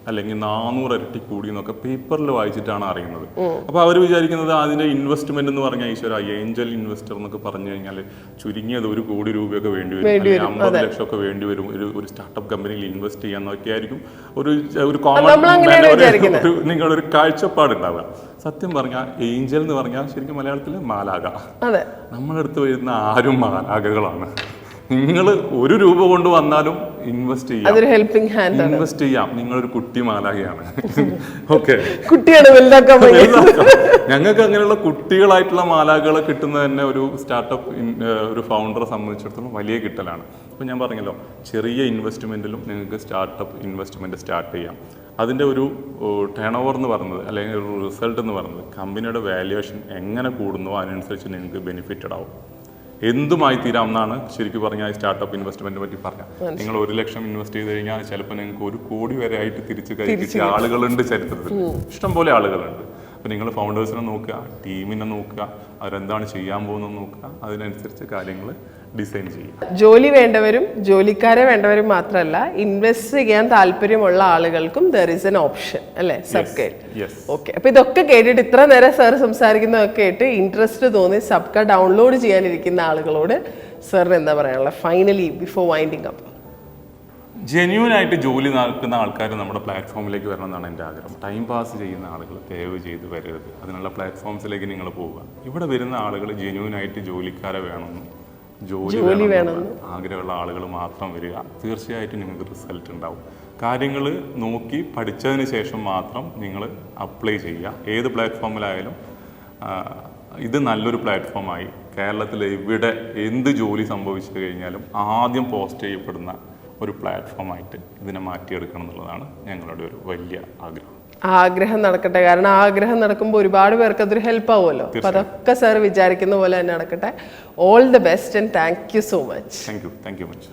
അല്ലെങ്കിൽ 400 ഇരട്ടി കൂടി എന്നൊക്കെ പേപ്പറിൽ വായിച്ചിട്ടാണ് അറിയുന്നത്. അപ്പൊ അവർ വിചാരിക്കുന്നത് അതിന്റെ ഇൻവെസ്റ്റ്മെന്റ് എന്ന് പറഞ്ഞാൽ ഈശ്വര ഏഞ്ചൽ ഇൻവെസ്റ്റർ എന്നൊക്കെ പറഞ്ഞു കഴിഞ്ഞാൽ ചുരുങ്ങിയത് 1 കോടി രൂപയൊക്കെ വേണ്ടി വരും, അല്ലെങ്കിൽ 50 ലക്ഷം ഒക്കെ വേണ്ടി വരും ഒരു സ്റ്റാർട്ടപ്പ് കമ്പനിയിൽ ഇൻവെസ്റ്റ് ചെയ്യാന്നൊക്കെ ആയിരിക്കും ഒരു കോമൺ നിങ്ങളൊരു കാഴ്ചപ്പാടുണ്ടാവുക. സത്യം പറഞ്ഞാൽ ഏഞ്ചൽ എന്ന് പറഞ്ഞാൽ ശരിക്കും മലയാളത്തിൽ മാലാക. നമ്മളടുത്ത് വരുന്ന ആരും മാലാകകളാണ്. നിങ്ങൾ 1 രൂപ കൊണ്ട് വന്നാലും ഇൻവെസ്റ്റ് ചെയ്യാം, ഇൻവെസ്റ്റ് ചെയ്യാം. നിങ്ങളൊരു കുട്ടി മാലാകയാണ്. ഓക്കെ, ഞങ്ങൾക്ക് അങ്ങനെയുള്ള കുട്ടികളായിട്ടുള്ള മാലാകകളെ കിട്ടുന്നത് തന്നെ ഒരു സ്റ്റാർട്ടപ്പ് ഒരു ഫൗണ്ടറെ സംബന്ധിച്ചിടത്തോളം വലിയ കിട്ടലാണ്. അപ്പോൾ ഞാൻ പറഞ്ഞല്ലോ, ചെറിയ ഇൻവെസ്റ്റ്മെന്റിലും നിങ്ങൾക്ക് സ്റ്റാർട്ടപ്പ് ഇൻവെസ്റ്റ്മെന്റ് സ്റ്റാർട്ട് ചെയ്യാം. അതിൻ്റെ ഒരു ടേൺ ഓവർ എന്ന് പറയുന്നത് അല്ലെങ്കിൽ ഒരു റിസൾട്ട് എന്ന് പറയുന്നത് കമ്പനിയുടെ വാല്യുവേഷൻ എങ്ങനെ കൂടുന്നോ അതിനനുസരിച്ച് നിങ്ങൾക്ക് ബെനിഫിറ്റഡ് ആവും. എന്തുമായി തീരാം എന്നാണ് ശരിക്കും പറഞ്ഞാൽ സ്റ്റാർട്ടപ്പ് ഇൻവെസ്റ്റ്മെന്റിനെ പറ്റി പറഞ്ഞാൽ. നിങ്ങൾ 1 ലക്ഷം ഇൻവെസ്റ്റ് ചെയ്ത് കഴിഞ്ഞാൽ ചിലപ്പോൾ നിങ്ങൾക്ക് 1 കോടി വരെ ആയിട്ട് തിരിച്ച് കഴിപ്പിച്ച ആളുകളുണ്ട് ചരിത്രത്തിൽ, ഇഷ്ടംപോലെ ആളുകളുണ്ട്. അപ്പോൾ നിങ്ങൾ ഫൗണ്ടേഴ്സിനെ നോക്കുക, ടീമിനെ നോക്കുക, അവരെന്താണ് ചെയ്യാൻ പോകുന്നത് നോക്കുക, അതിനനുസരിച്ച് കാര്യങ്ങൾ ഡിസൈൻ ചെയ്യുക. ജോലി വേണ്ടവരും ജോലിക്കാരെ വേണ്ടവരും മാത്രമല്ല, ഇൻവെസ്റ്റ് ചെയ്യാൻ താല്പര്യമുള്ള ആളുകൾക്കും ദർ ഇസ് എൻ ഓപ്ഷൻ അല്ലെ സബ്കയിൽ. ഓക്കെ, അപ്പൊ ഇതൊക്കെ കേട്ടിട്ട് ഇത്ര നേരം സാർ സംസാരിക്കുന്നതൊക്കെ കേട്ട് ഇൻട്രസ്റ്റ് തോന്നി സബ്ക ഡൗൺലോഡ് ചെയ്യാനിരിക്കുന്ന ആളുകളോട് സാറിന് എന്താ പറയാനുള്ള finally before winding up? Genuine ആയിട്ട് ജോലി നടക്കുന്ന ആൾക്കാർ നമ്മുടെ പ്ലാറ്റ്ഫോമിലേക്ക് വരണം എന്നാണ് എൻ്റെ ആഗ്രഹം. ടൈം പാസ് ചെയ്യുന്ന ആളുകൾ ദയവ് ചെയ്ത് വരരുത്. അതിനുള്ള പ്ലാറ്റ്ഫോംസിലേക്ക് നിങ്ങൾ പോവുക. ഇവിടെ വരുന്ന ആളുകൾ ജെന്യൂൻ ആയിട്ട് ജോലിക്കാരെ വേണമെന്നും ജോലി വേണമെന്നും ആഗ്രഹമുള്ള ആളുകൾ മാത്രം വരിക. തീർച്ചയായിട്ടും നിങ്ങൾക്ക് റിസൾട്ട് ഉണ്ടാവും. കാര്യങ്ങൾ നോക്കി പഠിച്ചതിന് ശേഷം മാത്രം നിങ്ങൾ അപ്ലൈ ചെയ്യുക. ഏത് പ്ലാറ്റ്ഫോമിലായാലും ഇത് നല്ലൊരു പ്ലാറ്റ്ഫോമായി കേരളത്തിൽ എവിടെ എന്ത് ജോലി സംഭവിച്ചു കഴിഞ്ഞാലും ആദ്യം പോസ്റ്റ് ചെയ്യപ്പെടുന്ന ഒരു പ്ലാറ്റ്ഫോമായിട്ട് ഇതിനെ മാറ്റിയെടുക്കണം എന്നുള്ളതാണ് ഞങ്ങളുടെ ഒരു വലിയ ആഗ്രഹം. ആഗ്രഹം നടക്കട്ടെ, കാരണം ആഗ്രഹം നടക്കുമ്പോൾ ഒരുപാട് പേർക്ക് അതൊരു ഹെൽപ്പ് ആവുമല്ലോ. അപ്പൊ അതൊക്കെ സാർ വിചാരിക്കുന്ന പോലെ തന്നെ നടക്കട്ടെ. All the best and thank you so much. Thank you much.